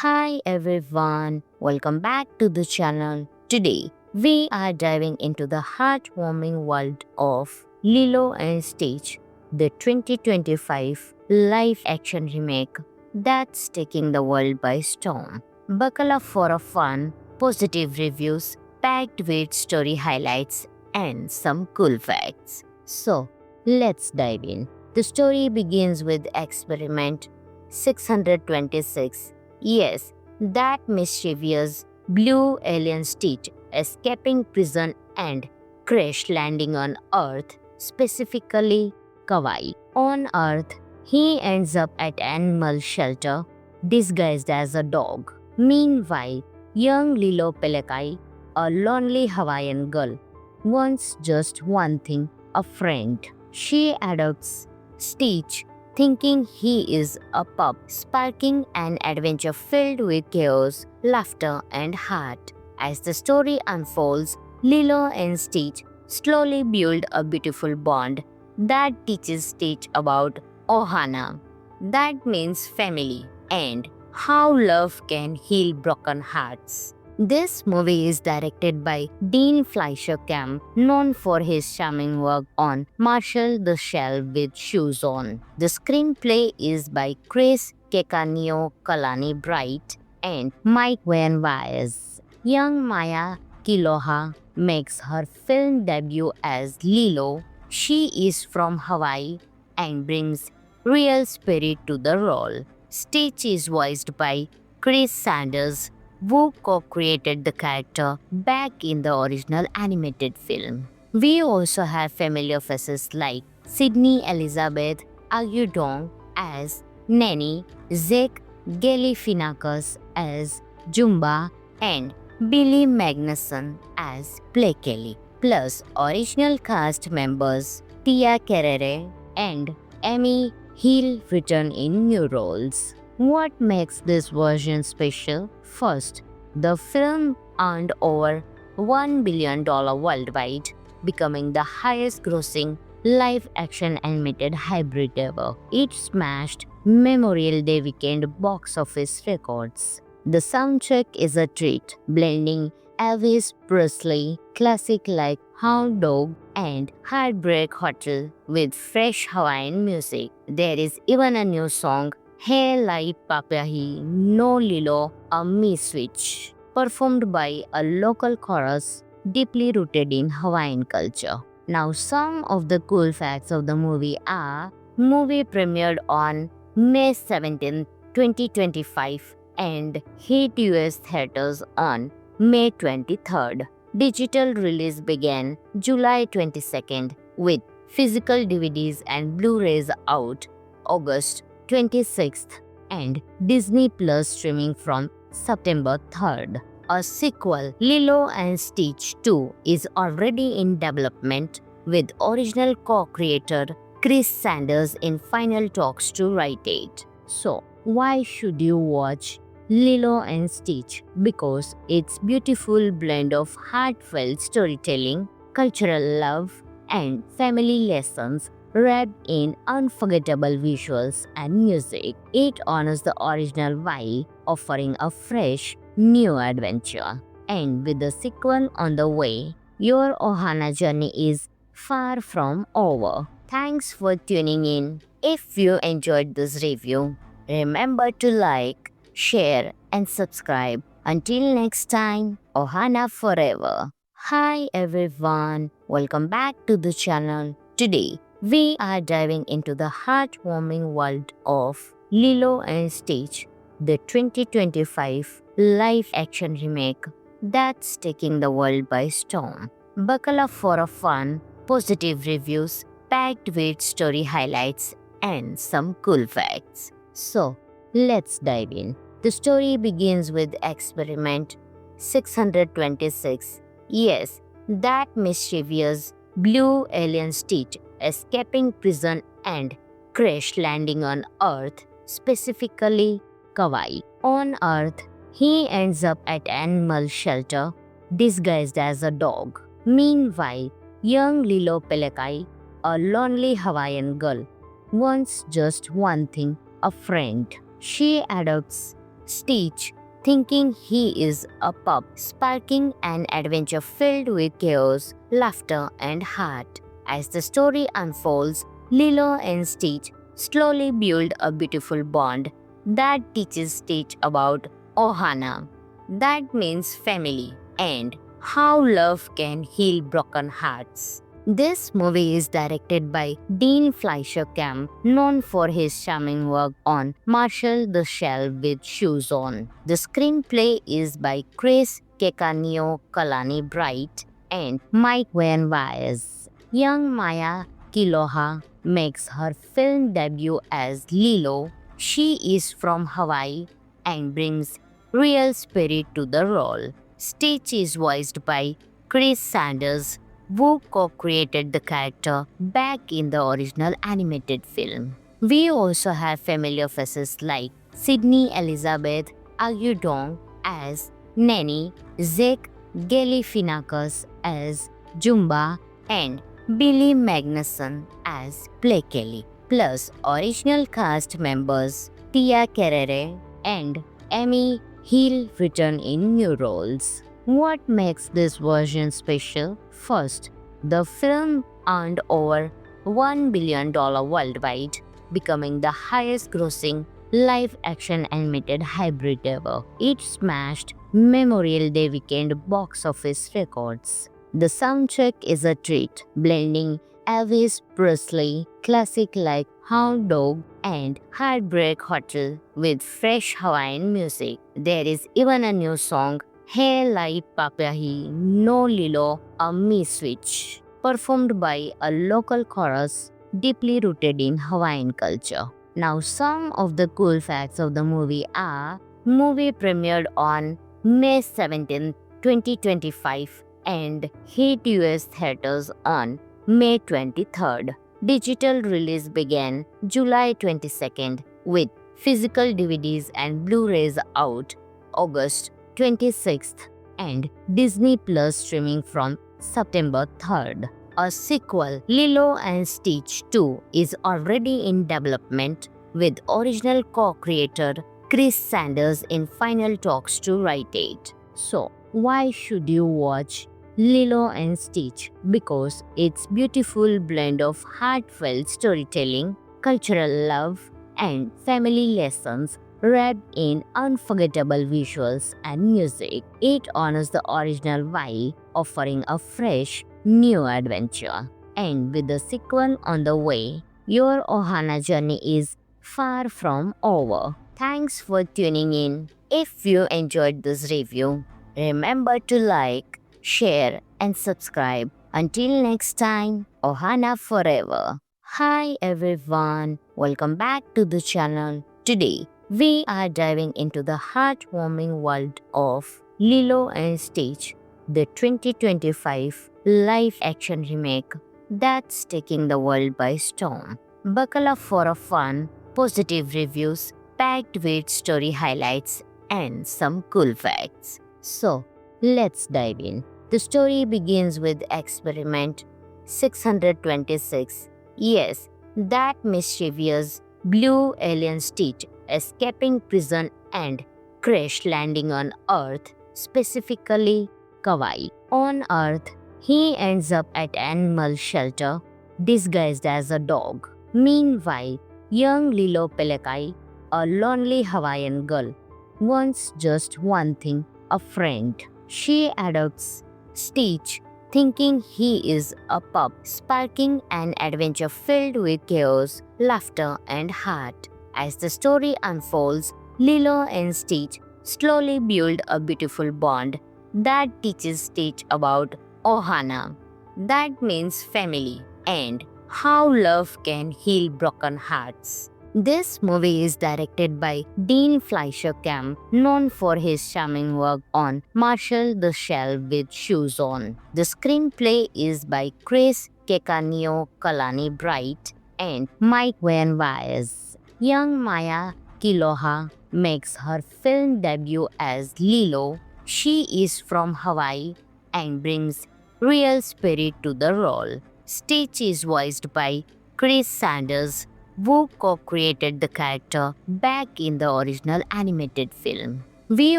Hi everyone, welcome back to the channel. Today, we are diving into the heartwarming world of Lilo and Stitch, the 2025 live action remake that's taking the world by storm. Buckle up for a fun, positive reviews packed with story highlights and some cool facts. So, let's dive in. The story begins with experiment 626. Yes, that mischievous blue alien Stitch escaping prison and crash landing on Earth, specifically Kauai. On Earth, he ends up at animal shelter disguised as a dog. Meanwhile, young Lilo Pelekai, a lonely Hawaiian girl, wants just one thing, a friend. She adopts Stitch thinking he is a pup, sparking an adventure filled with chaos, laughter, and heart. As the story unfolds, Lilo and Stitch slowly build a beautiful bond that teaches Stitch about Ohana. That means family and how love can heal broken hearts. This movie is directed by Dean Fleischer Camp, known for his charming work on Marshall the Shell with Shoes On. The screenplay is by Chris Kekanio Kalani Bright and Mike Van Wyes. Young Maya Kiloha makes her film debut as Lilo. She is from Hawaii and brings real spirit to the role. Stitch is voiced by Chris Sanders, who co-created the character back in the original animated film. We also have familiar faces like Sydney Elizabeth Agudong as Nanny, Zach Galifianakis as Jumba, and Billy Magnuson as Blakely, plus original cast members Tia Carrere and Amy Hill return in new roles. What makes this version special? First, the film earned over $1 billion worldwide, becoming the highest grossing live action animated hybrid ever. It smashed Memorial Day weekend box office records. The soundtrack is a treat, blending Elvis Presley classic like Hound Dog and Heartbreak Hotel with fresh Hawaiian music. There is even a new song, Hey Lai Papahi No Lilo A Me Switch, performed by a local chorus deeply rooted in Hawaiian culture. Now, some of the cool facts of the movie are: movie premiered on May 17, 2025 and hit US theaters on May 23rd. Digital release began July 22nd with physical DVDs and Blu-rays out August 26th and Disney Plus streaming from September 3rd. A sequel, Lilo and Stitch 2, is already in development with original co-creator Chris Sanders in final talks to write it. So, why should you watch Lilo and Stitch? Because it's beautiful blend of heartfelt storytelling, cultural love, and family lessons wrapped in unforgettable visuals and music. It honors the original while offering a fresh, new adventure. And with the sequel on the way, your Ohana journey is far from over. Thanks for tuning in. If you enjoyed this review, remember to like, share, and subscribe. Until next time, Ohana forever. Hi everyone, welcome back to the channel. Today, we are diving into the heartwarming world of Lilo and Stitch, the 2025 live action remake that's taking the world by storm. Buckle up for a fun, positive reviews packed with story highlights and some cool facts. So, let's dive in. The story begins with experiment 626. Yes, that mischievous blue alien Stitch escaping prison and crash landing on Earth, specifically Kauai. On Earth, he ends up at animal shelter disguised as a dog. Meanwhile, young Lilo Pelekai, a lonely Hawaiian girl, wants just one thing, a friend. She adopts Stitch, thinking he is a pup, sparking an adventure filled with chaos, laughter, and heart. As the story unfolds, Lilo and Stitch slowly build a beautiful bond that teaches Stitch about Ohana. That means family and how love can heal broken hearts. This movie is directed by Dean Fleischer Camp, known for his charming work on Marshall the Shell with Shoes On. The screenplay is by Chris Kekanio Kalani Bright and Mike Van Wyers. Young Maya Kiloha makes her film debut as Lilo. She is from Hawaii and brings real spirit to the role. Stitch is voiced by Chris Sanders, who co-created the character back in the original animated film. We also have familiar faces like Sydney Elizabeth Agudong as Nanny, Zach Galifianakis as Jumba, and Billy Magnuson as Play Kelly. Plus original cast members Tia Carrere and Amy Hill return in new roles. What makes this version special? First, the film earned over $1 billion worldwide, becoming the highest grossing live-action animated hybrid ever. It smashed Memorial Day weekend box office records. The soundtrack is a treat, blending Elvis Presley classic like Hound Dog and Heartbreak Hotel with fresh Hawaiian music. There is even a new song, Hey Lai Papahi No Lilo A Me Switch, performed by a local chorus deeply rooted in Hawaiian culture. Now some of the cool facts of the movie are: movie premiered on May 17, 2025 and hit US theaters on May 23rd. Digital release began July 22nd with physical DVDs and Blu-rays out August 26th and Disney Plus streaming from September 3rd. A sequel, Lilo and Stitch 2, is already in development with original co-creator Chris Sanders in final talks to write it. So, why should you watch Lilo and Stitch? Because it's beautiful blend of heartfelt storytelling, cultural love, and family lessons wrapped in unforgettable visuals and music. It honors the original while offering a fresh, new adventure. And with the sequel on the way, your Ohana journey is far from over. Thanks for tuning in. If you enjoyed this review, remember to like, share, and subscribe. Until next time, Ohana forever. Hi everyone, welcome back to the channel. Today, we are diving into the heartwarming world of Lilo and Stitch, the 2025 live-action remake that's taking the world by storm. Buckle up for a fun, positive reviews packed with story highlights and some cool facts. So, let's dive in. The story begins with experiment 626. Yes, that mischievous blue alien Stitch escaping prison and crash landing on Earth, specifically Kauai. On Earth, he ends up at animal shelter disguised as a dog. Meanwhile, young Lilo Pelekai, a lonely Hawaiian girl, wants just one thing, a friend. She adopts Stitch, thinking he is a pup, sparking an adventure filled with chaos, laughter, and heart. As the story unfolds, Lilo and Stitch slowly build a beautiful bond that teaches Stitch about Ohana. That means family and how love can heal broken hearts. This movie is directed by Dean Fleischer Camp, known for his charming work on Marshall the Shell with Shoes On. The screenplay is by Chris Kekanio Kalani Bright and Mike Van Wyers. Young Maya Kiloha makes her film debut as Lilo. She is from Hawaii and brings real spirit to the role. Stitch is voiced by Chris Sanders, Wu co-created the character back in the original animated film. We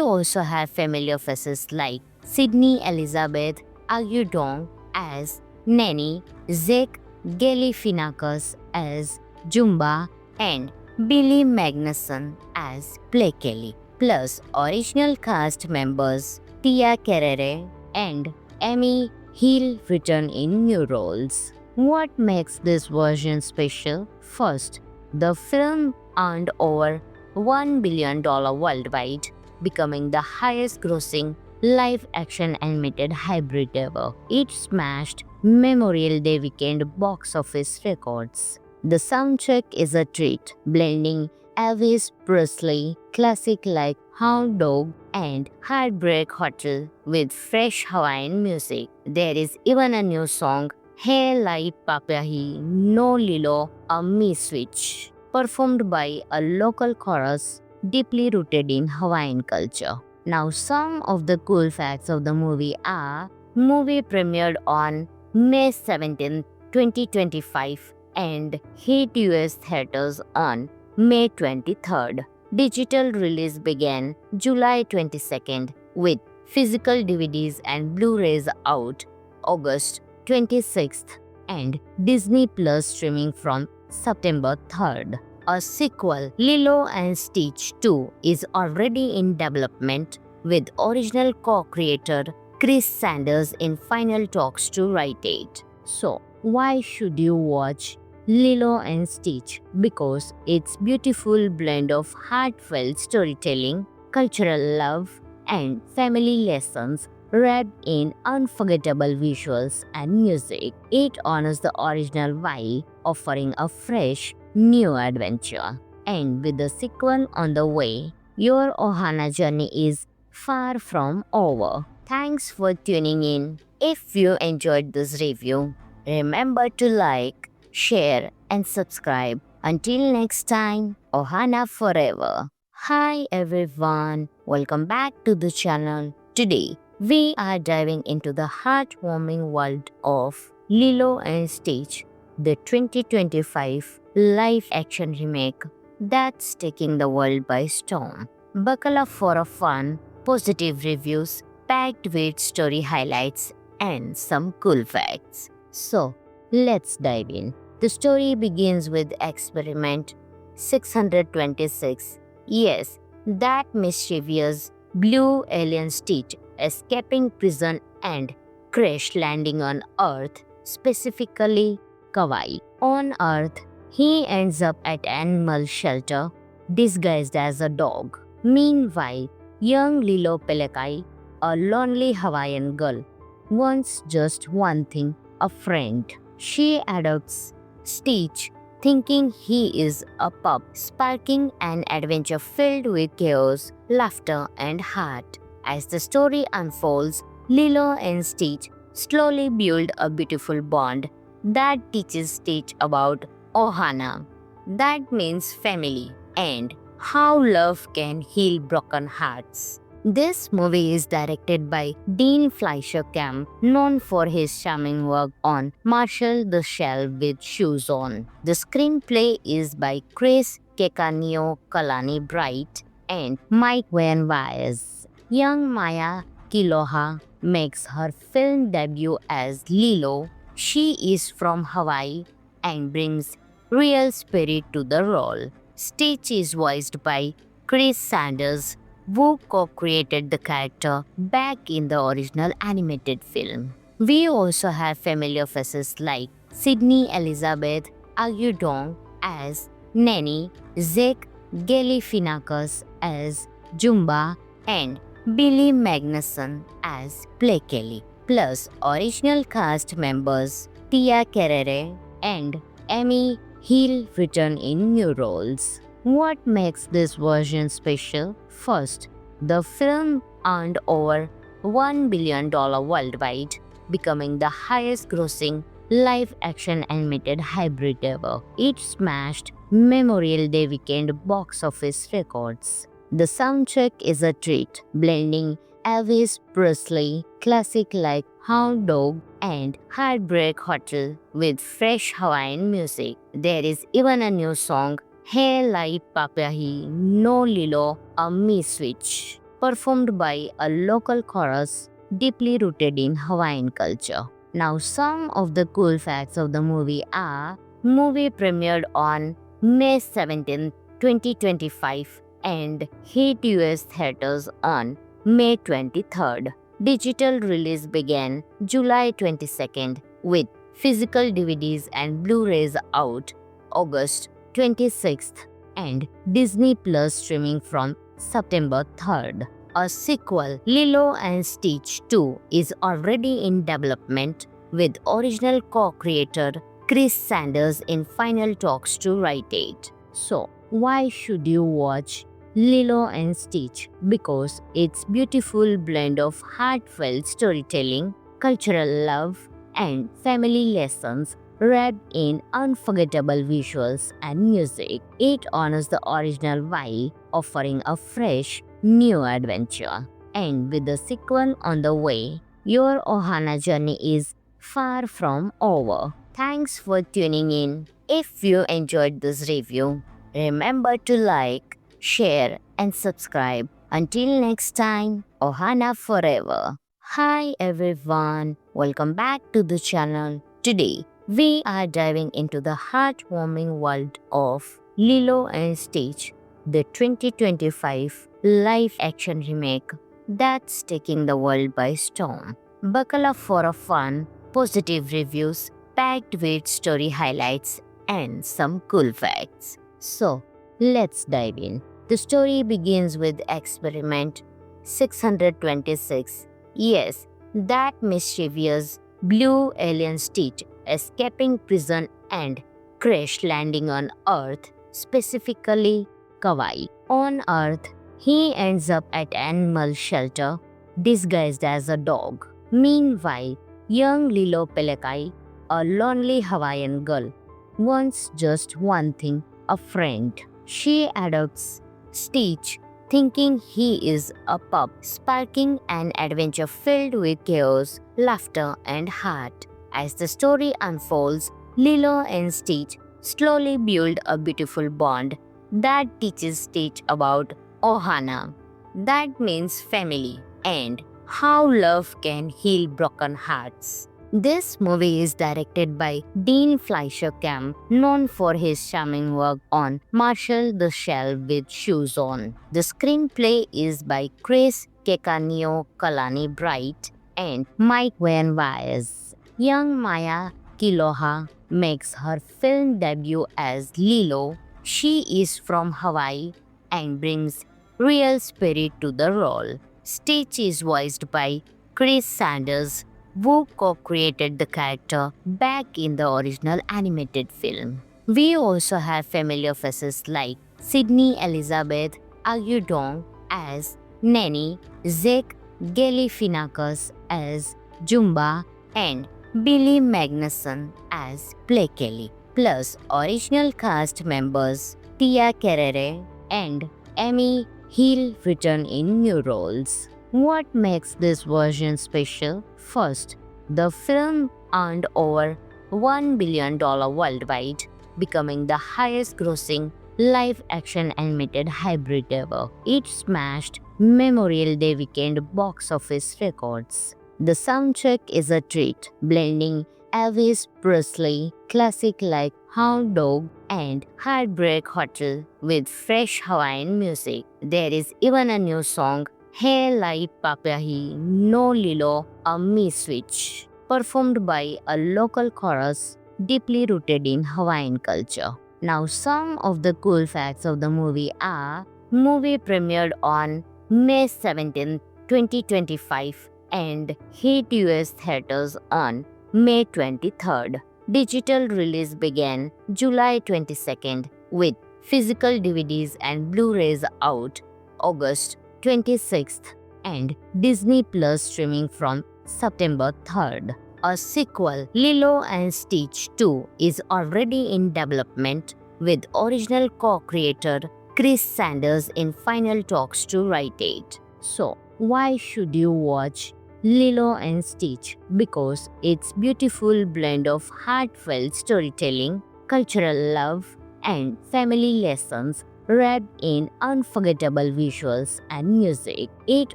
also have familiar faces like Sydney Elizabeth Agudong as Nanny, Zeke Galifianakis as Jumba, and Billy Magnuson as Play Kelly, plus original cast members Tia Carrere and Amy Hill return in new roles. What makes this version special? First, the film earned over $1 billion worldwide, becoming the highest grossing live action animated hybrid ever. It smashed Memorial Day weekend box office records. The soundtrack is a treat, blending Elvis Presley classic like Hound Dog and Heartbreak Hotel with fresh Hawaiian music. There is even a new song, Hey Lai Papahi No Lilo A Me Switch, performed by a local chorus deeply rooted in Hawaiian culture. Now, some of the cool facts of the movie are: movie premiered on May 17, 2025 and hit US theaters on May 23rd. Digital release began July 22nd with physical DVDs and Blu-rays out August 26th and Disney Plus streaming from September 3rd. A sequel, Lilo and Stitch 2, is already in development with original co-creator Chris Sanders in final talks to write it. So, why should you watch Lilo and Stitch? Because it's beautiful blend of heartfelt storytelling, cultural love, and family lessons wrapped in unforgettable visuals and music. It honors the original while offering a fresh, new adventure. And with the sequel on the way, your Ohana journey is far from over. Thanks for tuning in. If you enjoyed this review, remember to like, share, and subscribe. Until next time, Ohana forever. Hi everyone, welcome back to the channel. Today, we are diving into the heartwarming world of Lilo and Stitch, the 2025 live-action remake that's taking the world by storm. Buckle up for a fun, positive reviews packed with story highlights and some cool facts. So, let's dive in. The story begins with experiment 626. Yes, that mischievous blue alien Stitch escaping prison and crash landing on Earth, specifically Kauai. On Earth, he ends up at animal shelter disguised as a dog. Meanwhile, young Lilo Pelekai, a lonely Hawaiian girl, wants just one thing: a friend. She adopts Stitch, thinking he is a pup, sparking an adventure filled with chaos, laughter, and heart. As the story unfolds, Lilo and Stitch slowly build a beautiful bond that teaches Stitch about Ohana, that means family, and how love can heal broken hearts. This movie is directed by Dean Fleischer Camp, known for his charming work on Marshall the Shell with Shoes On. The screenplay is by Chris Kekanio Kalani Bright and Mike Van Wyers. Young Maya Kiloha makes her film debut as Lilo. She is from Hawaii and brings real spirit to the role. Stitch is voiced by Chris Sanders, who co-created the character back in the original animated film. We also have familiar faces like Sydney Elizabeth Agudong as Nanny, Zeke Galifianakis as Jumba, and Billy Magnuson as Play Kelly, plus original cast members Tia Carrere and Amy Hill return in new roles. What makes this version special? First, the film earned over $1 billion worldwide, becoming the highest grossing live action animated hybrid ever. It smashed Memorial Day weekend box office records. The soundtrack is a treat, blending Elvis Presley classic like Hound Dog and Heartbreak Hotel with fresh Hawaiian music. There is even a new song, He Lai Papahi No Lilo A Me Switch, performed by a local chorus deeply rooted in Hawaiian culture. Now, some of the cool facts of the movie are: movie premiered on May 17, 2025 and hit US theaters on May 23rd. Digital release began July 22nd with physical DVDs and Blu-rays out August 26th and Disney Plus streaming from September 3rd. A sequel, Lilo and Stitch 2, is already in development with original co-creator Chris Sanders in final talks to write it. So, why should you watch Lilo and Stitch? Because it's beautiful blend of heartfelt storytelling, cultural love, and family lessons wrapped in unforgettable visuals and music. It honors the original while offering a fresh, new adventure. And with the sequel on the way, your Ohana journey is far from over. Thanks for tuning in. If you enjoyed this review, remember to like, share, and subscribe. Until next time, Ohana forever. Hi everyone, welcome back to the channel. Today, we are diving into the heartwarming world of Lilo and Stitch, the 2025 live-action remake that's taking the world by storm. Buckle up for a fun, positive reviews packed with story highlights and some cool facts. So, let's dive in. The story begins with experiment 626. Yes, that mischievous blue alien Stitch escaping prison and crash landing on Earth, specifically Kauai. On Earth, he ends up at animal shelter disguised as a dog. Meanwhile, young Lilo Pelekai, a lonely Hawaiian girl, wants just one thing: a friend. She adopts Stitch, thinking he is a pup, sparking an adventure filled with chaos, laughter, and heart. As the story unfolds, Lilo and Stitch slowly build a beautiful bond that teaches Stitch about Ohana, that means family, and how love can heal broken hearts. This movie is directed by Dean Fleischer Camp, known for his charming work on Marshall the Shell with Shoes On. The screenplay is by Chris Kekanio Kalani Bright and Mike Van Wyers. Young Maya Kiloha makes her film debut as Lilo. She is from Hawaii and brings real spirit to the role. Stitch is voiced by Chris Sanders, who co-created the character back in the original animated film. We also have familiar faces like Sydney Elizabeth Agudong as Nanny, Zach Galifianakis as Jumba, and Billy Magnuson as Blake Kelly, plus original cast members Tia Carrere and Amy Hill return in new roles. What makes this version special? First, the film earned over $1 billion worldwide, becoming the highest grossing live-action animated hybrid ever. It smashed Memorial Day weekend box office records. The soundtrack is a treat, blending Elvis Presley classic like Hound Dog and Heartbreak Hotel with fresh Hawaiian music. There is even a new song, He Lai Papahi No Lilo A Me Switch, performed by a local chorus deeply rooted in Hawaiian culture. Now, some of the cool facts of the movie are: movie premiered on May 17, 2025 and hit US theaters on May 23rd. Digital release began July 22nd with physical DVDs and Blu-rays out August 26th and Disney Plus streaming from September 3rd. A sequel, Lilo and Stitch 2, is already in development with original co-creator Chris Sanders in final talks to write it. So, why should you watch Lilo and Stitch because its beautiful blend of heartfelt storytelling, cultural love, and family lessons wrapped in unforgettable visuals and music. It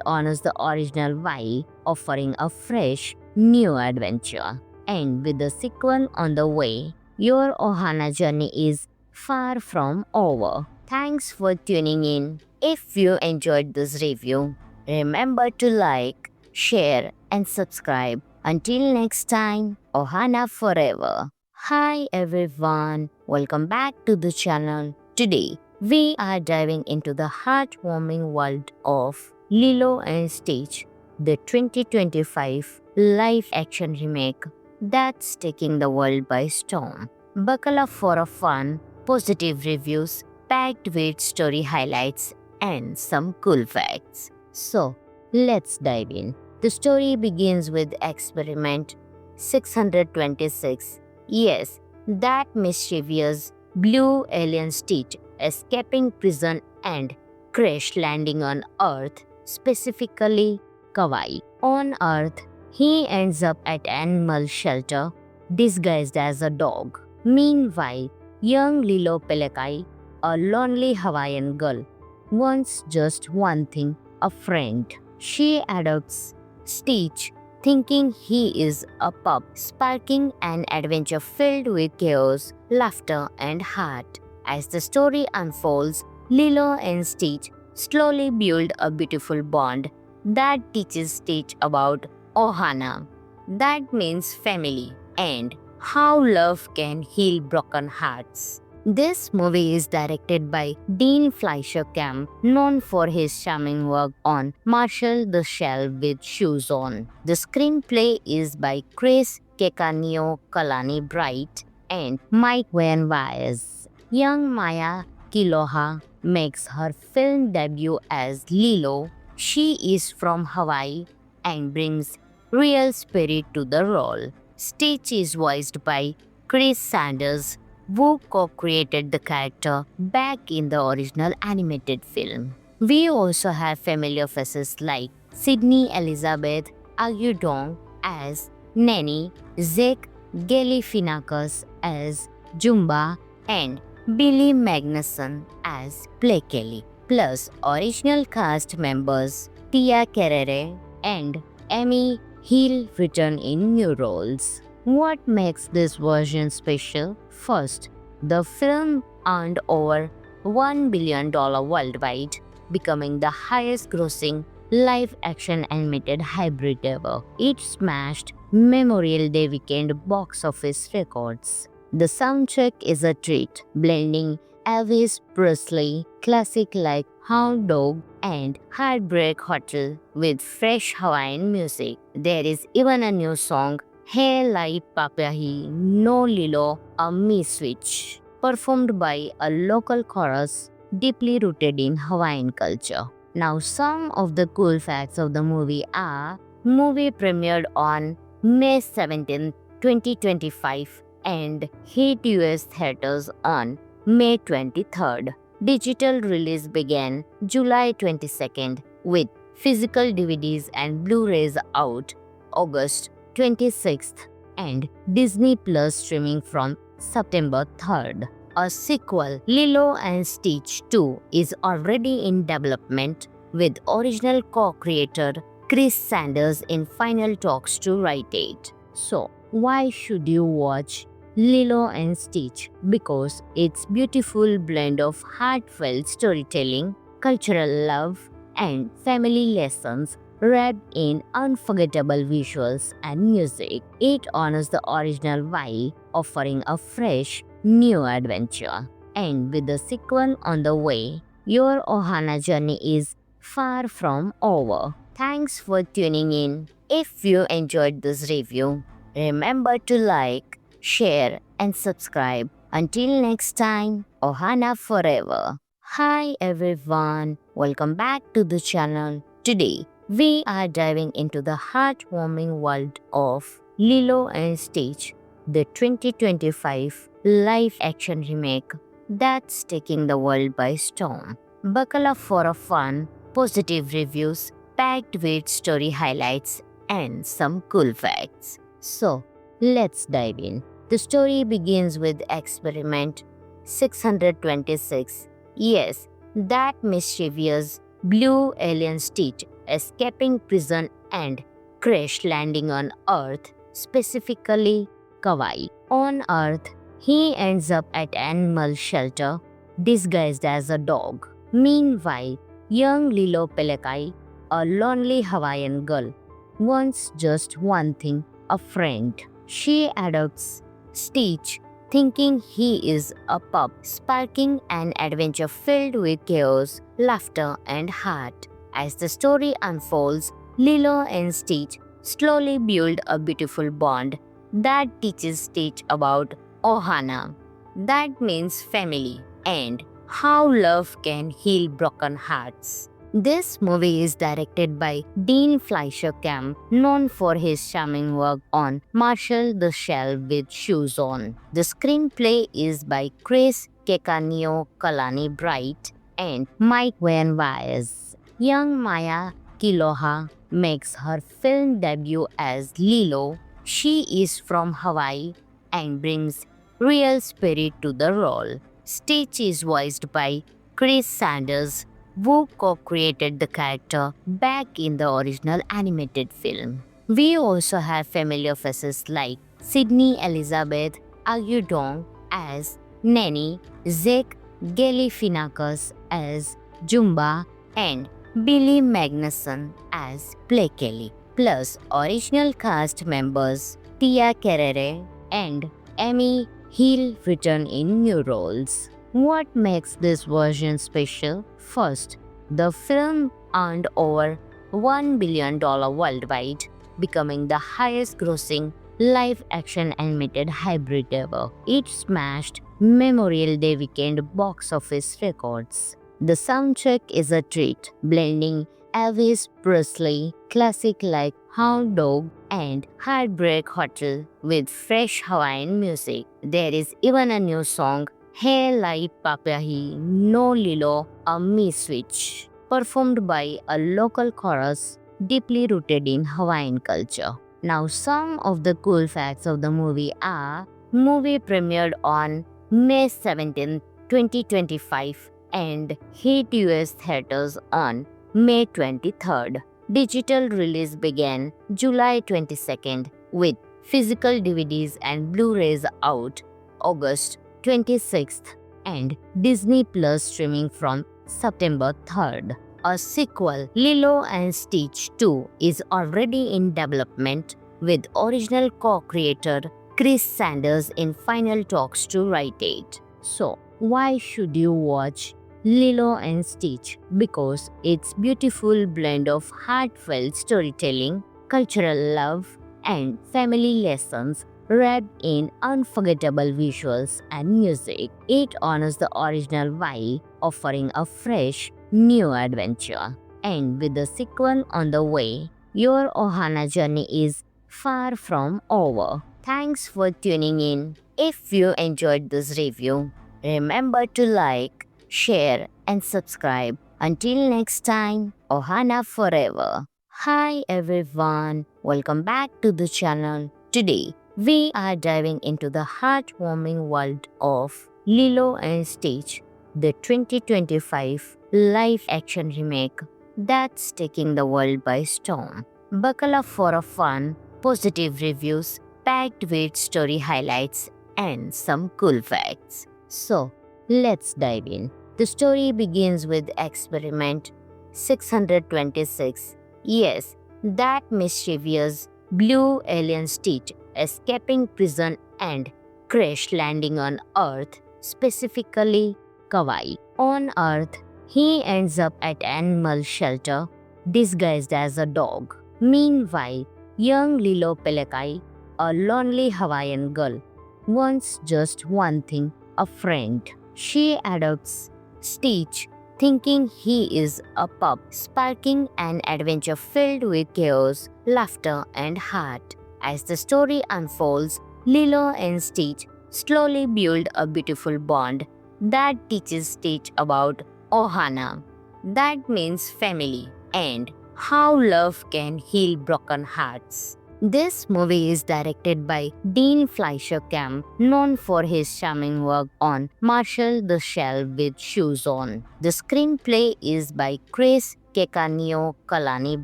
honors the original while offering a fresh, new adventure. And with the sequel on the way, your Ohana journey is far from over. Thanks for tuning in. If you enjoyed this review, remember to like, share, and subscribe. Until next time, Ohana forever. Hi everyone, welcome back to the channel. Today, we are diving into the heartwarming world of Lilo and Stitch, the 2025 live action remake that's taking the world by storm. Buckle up for a fun, positive reviews packed with story highlights and some cool facts. So, let's dive in. The story begins with experiment 626. Yes, that mischievous blue alien Stitch escaping prison and crash landing on Earth, specifically Kauai. On Earth, he ends up at animal shelter disguised as a dog. Meanwhile, young Lilo Pelekai, a lonely Hawaiian girl, wants just one thing: a friend. She adopts Stitch, thinking he is a pup, sparking an adventure filled with chaos, laughter, and heart. As the story unfolds, Lilo and Stitch slowly build a beautiful bond that teaches Stitch about Ohana. That means family and how love can heal broken hearts. This movie is directed by Dean Fleischer Camp, known for his charming work on Marshall the Shell with Shoes On. The screenplay is by Chris Kekanio Kalani Bright and Mike Van Wyers. Young Maya Kiloha makes her film debut as Lilo. She is from Hawaii and brings real spirit to the role. Stitch is voiced by Chris Sanders, who co-created the character back in the original animated film. We also have familiar faces like Sydney Elizabeth Agudong as Nanny, Zach Galifianakis as Jumba, and Billy Magnuson as Blakely, plus original cast members Tia Carrere and Amy Hill return in new roles. What makes this version special? First, the film earned over $1 billion worldwide, becoming the highest grossing live action animated hybrid ever. It smashed Memorial Day weekend box office records. The soundtrack is a treat, blending Elvis Presley classic like Hound Dog and Heartbreak Hotel with fresh Hawaiian music. There is even a new song, Hey Light Papahi No Lilo A Me Switch, performed by a local chorus deeply rooted in Hawaiian culture. Now, some of the cool facts of the movie are: movie premiered on May 17, 2025 and hit US theaters on May 23rd. Digital release began July 22nd with physical DVDs and Blu-rays out August 26th and Disney Plus streaming from September 3rd. A sequel, Lilo and Stitch 2, is already in development with original co-creator Chris Sanders in final talks to write it. So, why should you watch Lilo and Stitch? Because its beautiful blend of heartfelt storytelling, cultural love, and family lessons wrapped in unforgettable visuals and music. It honors the original while offering a fresh, new adventure. And with the sequel on the way, your Ohana journey is far from over. Thanks for tuning in. If you enjoyed this review, remember to like, share, and subscribe. Until next time, Ohana forever. Hi everyone, welcome back to the channel. Today, we are diving into the heartwarming world of Lilo and Stitch, the 2025 live action remake that's taking the world by storm. Buckle up for a fun, positive reviews packed with story highlights and some cool facts. So, let's dive in. The story begins with experiment 626. Yes, that mischievous blue alien Stitch escaping prison and crash landing on Earth, specifically Kauai. On Earth, he ends up at animal shelter disguised as a dog. Meanwhile, young Lilo Pelekai, a lonely Hawaiian girl, wants just one thing: a friend. She adopts Stitch, thinking he is a pup, sparking an adventure filled with chaos, laughter, and heart. As the story unfolds, Lilo and Stitch slowly build a beautiful bond that teaches Stitch about Ohana. That means family and how love can heal broken hearts. This movie is directed by Dean Fleischer Camp, known for his charming work on Marshall the Shell with Shoes On. The screenplay is by Chris Kekanio Kalani Bright and Mike Van Wyers. Young Maya Kiloha makes her film debut as Lilo. She is from Hawaii and brings real spirit to the role. Stitch is voiced by Chris Sanders, who co-created the character back in the original animated film. We also have familiar faces like Sydney Elizabeth Agudong as Nanny, Zach Galifianakis as Jumba, and Billy Magnuson as Blake Kelly, plus original cast members Tia Carrere and Amy Hill return in new roles. What makes this version special? First, the film earned over $1 billion worldwide, becoming the highest grossing live-action animated hybrid ever. It smashed Memorial Day weekend box office records. The soundtrack is a treat, blending Elvis Presley classic like Hound Dog and Heartbreak Hotel with fresh Hawaiian music. There is even a new song, Hey Lai Papahi No Lilo A Me Switch, performed by a local chorus deeply rooted in Hawaiian culture. Now, some of the cool facts of the movie are: movie premiered on May 17, 2025 and hit US theaters on May 23rd. Digital release began July 22nd with physical DVDs and Blu-rays out August 26th and Disney Plus streaming from September 3rd. A sequel, Lilo and Stitch 2, is already in development with original co-creator Chris Sanders in final talks to write it. So, why should you watch Lilo and Stitch? Because it's beautiful blend of heartfelt storytelling, cultural love, and family lessons wrapped in unforgettable visuals and music. It honors the original while offering a fresh, new adventure. And with the sequel on the way, your Ohana journey is far from over. Thanks for tuning in. If you enjoyed this review, remember to like, share, and subscribe. Until next time, Ohana forever. Hi everyone, welcome back to the channel. Today, we are diving into the heartwarming world of Lilo and Stitch, the 2025 live-action remake that's taking the world by storm. Buckle up for a fun, positive reviews packed with story highlights and some cool facts. So, let's dive in. The story begins with experiment 626. Yes, that mischievous blue alien Stitch escaping prison and crash landing on Earth, specifically Kauai. On Earth, he ends up at animal shelter disguised as a dog. Meanwhile, young Lilo Pelekai, a lonely Hawaiian girl, wants just one thing: a friend. She adopts Stitch, thinking he is a pup, sparking an adventure filled with chaos, laughter, and heart. As the story unfolds, Lilo and Stitch slowly build a beautiful bond that teaches Stitch about Ohana. That means family and How Love Can Heal Broken Hearts. This movie is directed by Dean Fleischer Camp, known for his charming work on Marshall the Shell with Shoes On. The screenplay is by Chris Kekanio Kalani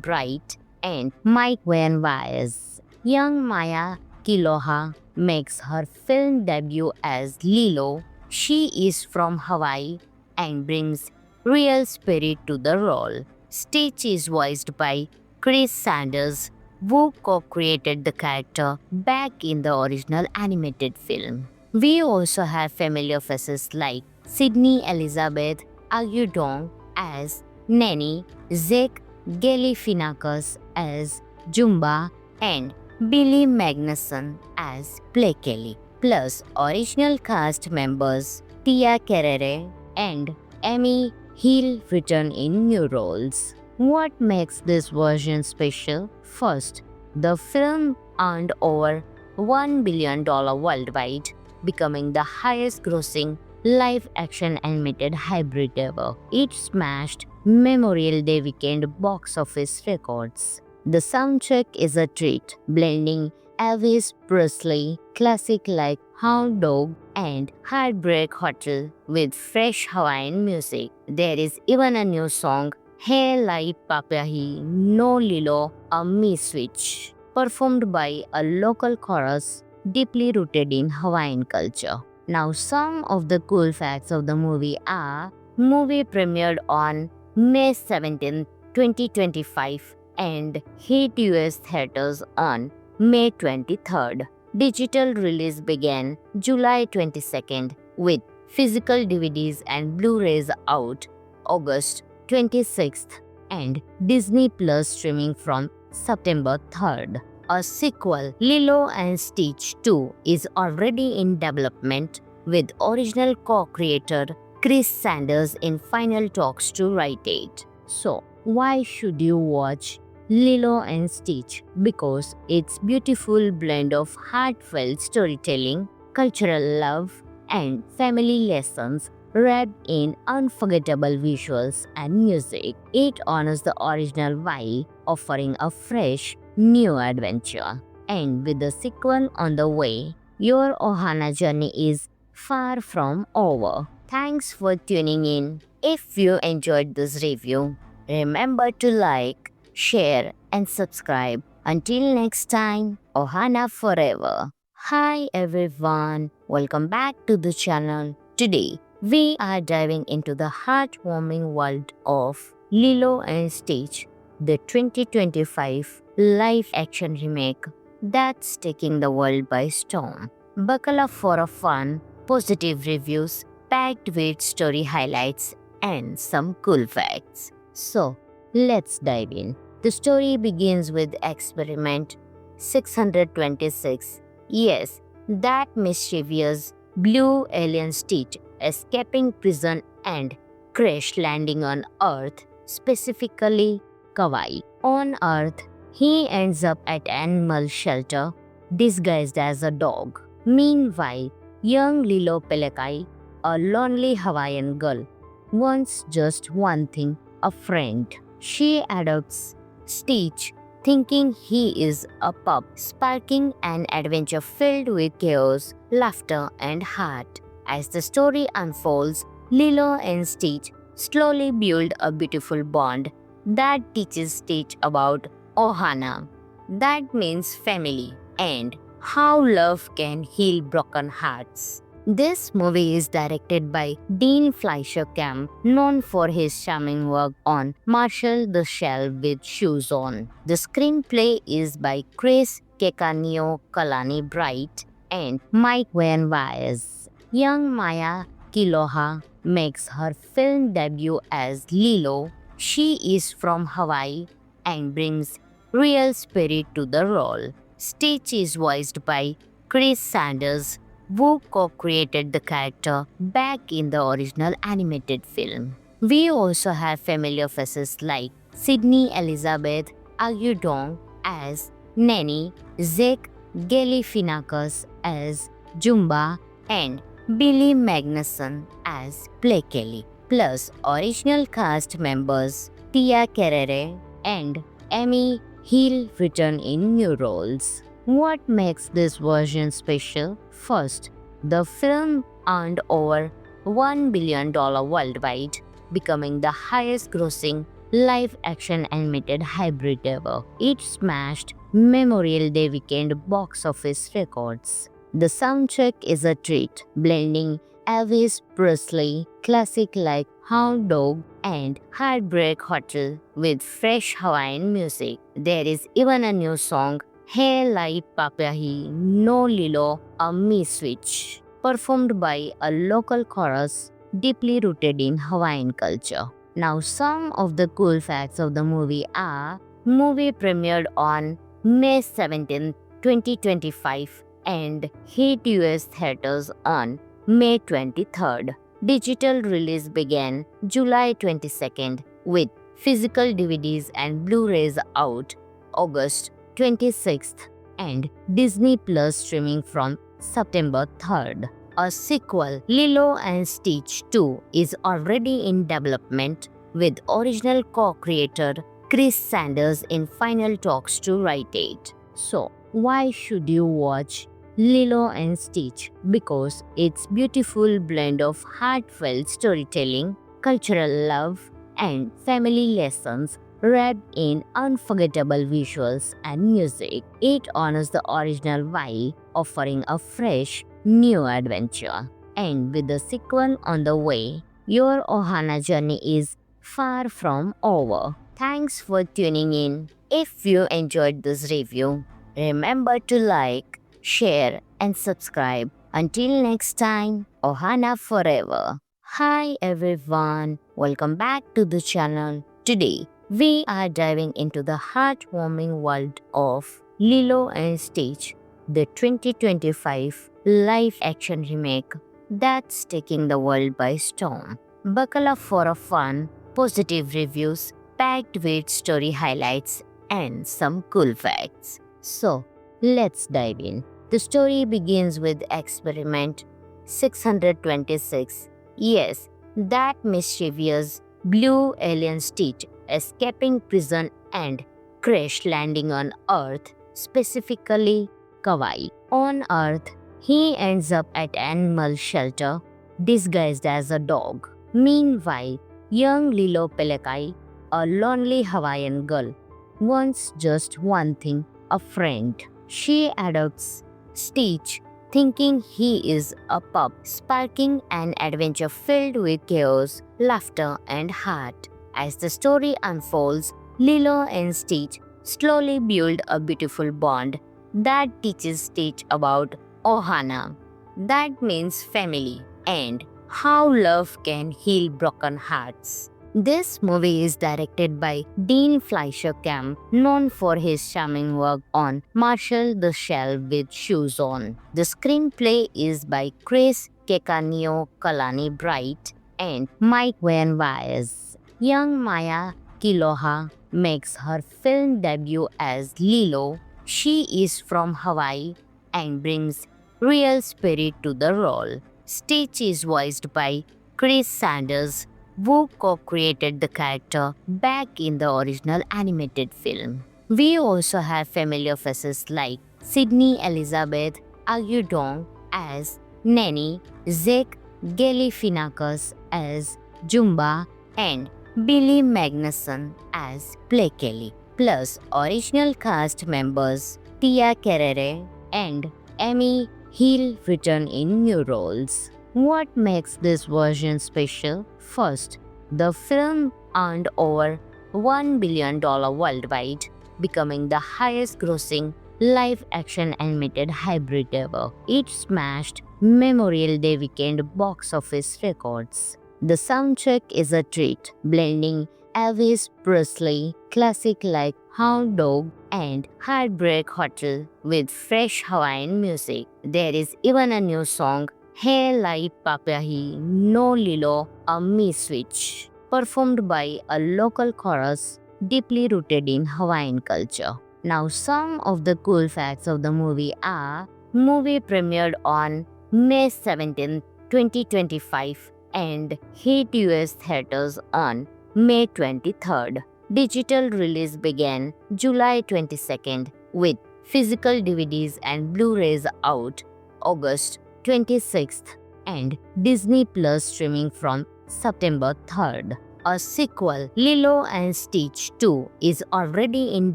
Bright and Mike Van Wyes. Young Maya Kiloha makes her film debut as Lilo. She is from Hawaii and brings real spirit to the role. Stitch is voiced by Chris Sanders, who co-created the character back in the original animated film. We also have familiar faces like Sydney Elizabeth Agudong as Nanny, Zach Galifianakis as Jumba, and Billy Magnuson as Play Kelly, plus original cast members Tia Carrere and Amy Hill return in new roles. What makes this version special? First, the film earned over $1 billion worldwide, becoming the highest grossing live action animated hybrid ever. It smashed Memorial Day weekend box office records. The soundtrack is a treat, blending Elvis Presley classic like Hound Dog and Heartbreak Hotel with fresh Hawaiian music. There is even a new song, Hey Lai Papahi No Lilo A Me Switch, performed by a local chorus deeply rooted in Hawaiian culture. Now, some of the cool facts of the movie are: movie premiered on May 17, 2025 and hit US theaters on May 23rd. Digital release began July 22nd with physical DVDs and Blu-rays out August 26th and Disney Plus streaming from September 3rd. A sequel, Lilo and Stitch 2, is already in development with original co-creator Chris Sanders in final talks to write it. So, why should you watch Lilo and Stitch? Because it's beautiful blend of heartfelt storytelling, cultural love, and family lessons wrapped in unforgettable visuals and music. It honors the original while offering a fresh, new adventure. And with the sequel on the way, your Ohana journey is far from over. Thanks for tuning in. If you enjoyed this review, remember to like, share, and subscribe. Until next time, Ohana forever. Hi everyone, welcome back to the channel. Today, we are diving into the heartwarming world of Lilo and Stitch, the 2025 live action remake that's taking the world by storm. Buckle up for a fun, positive reviews packed with story highlights and some cool facts. So, let's dive in. The story begins with experiment 626. Yes, that mischievous blue alien Stitch escaping prison and crash landing on Earth, specifically Kauai. On Earth, he ends up at animal shelter disguised as a dog. Meanwhile, young Lilo Pelekai, a lonely Hawaiian girl, wants just one thing: a friend. She adopts Stitch, thinking he is a pup, sparking an adventure filled with chaos, laughter, and heart. As the story unfolds, Lilo and Stitch slowly build a beautiful bond that teaches Stitch about Ohana, that means family, and how love can heal broken hearts. This movie is directed by Dean Fleischer Camp, known for his charming work on Marshall the Shell with Shoes On. The screenplay is by Chris Kekanio Kalani Bright and Mike Van Wyes. Young Maya Kiloha makes her film debut as Lilo. She is from Hawaii and brings real spirit to the role. Stitch is voiced by Chris Sanders, who co-created the character back in the original animated film. We also have familiar faces like Sydney Elizabeth Agudong as Nanny, Zach Galifianakis as Jumba, and Billy Magnuson as Play Kelly, plus original cast members Tia Carrere and Emmy Hill return in new roles. What makes this version special? First, the film earned over $1 billion worldwide, becoming the highest grossing live action animated hybrid ever. It smashed Memorial Day weekend box office records. The soundtrack is a treat, blending Elvis Presley classic like Hound Dog and Heartbreak Hotel with fresh Hawaiian music. There is even a new song, Hey Lai Papahi No Lilo A Me Switch, performed by a local chorus deeply rooted in Hawaiian culture. Now, some of the cool facts of the movie are: movie premiered on May 17, 2025 and hit US theaters on May 23rd. Digital release began July 22nd with physical DVDs and Blu-rays out August 26th and Disney Plus streaming from September 3rd. A sequel, Lilo and Stitch 2, is already in development with original co-creator Chris Sanders in final talks to write it. So, why should you watch Lilo and Stitch? Because it's beautiful blend of heartfelt storytelling, cultural love, and family lessons wrapped in unforgettable visuals and music. It honors the original while offering a fresh, new adventure. And with the sequel on the way, your Ohana journey is far from over. Thanks for tuning in. If you enjoyed this review, remember to like, share, and subscribe. Until next time, Ohana forever. Hi everyone, welcome back to the channel. Today, we are diving into the heartwarming world of Lilo and Stitch, the 2025 live-action remake that's taking the world by storm. Buckle up for a fun, positive reviews packed with story highlights and some cool facts. So, let's dive in. The story begins with experiment 626. Yes, that mischievous blue alien Stitch escaping prison and crash landing on Earth, specifically Kauai. On Earth, he ends up at animal shelter disguised as a dog. Meanwhile, young Lilo Pelekai, a lonely Hawaiian girl, wants just one thing: a friend. She adopts Stitch, thinking he is a pup, sparking an adventure filled with chaos, laughter, and heart. As the story unfolds, Lilo and Stitch slowly build a beautiful bond that teaches Stitch about Ohana, that means family, and how love can heal broken hearts. This movie is directed by Dean Fleischer Camp, known for his charming work on Marshall the Shell with Shoes On. The screenplay is by Chris Kekanio Kalani Bright and Mike Van Wyes. Young Maya Kiloha makes her film debut as Lilo. She is from Hawaii and brings real spirit to the role. Stitch is voiced by Chris Sanders, who co-created the character back in the original animated film. We also have familiar faces like Sydney Elizabeth Agudong as Nanny, Zach Galifianakis as Jumba, and Billy Magnuson as Blake Kelly, plus original cast members Tia Carrere and Emmy Hill return in new roles. What makes this version special? First, the film earned over $1 billion worldwide, becoming the highest grossing live-action animated hybrid ever. It smashed Memorial Day weekend box office records. The soundtrack is a treat, blending Elvis Presley classic like Hound Dog and Heartbreak Hotel with fresh Hawaiian music. There is even a new song, Hey Lai Papahi No Lilo A Me Switch, performed by a local chorus deeply rooted in Hawaiian culture. Now, some of the cool facts of the movie are: movie premiered on May 17, 2025 and hit US theaters on May 23rd. Digital release began July 22nd with physical DVDs and Blu-rays out August 26th and Disney Plus streaming from September 3rd. A sequel, Lilo and Stitch 2, is already in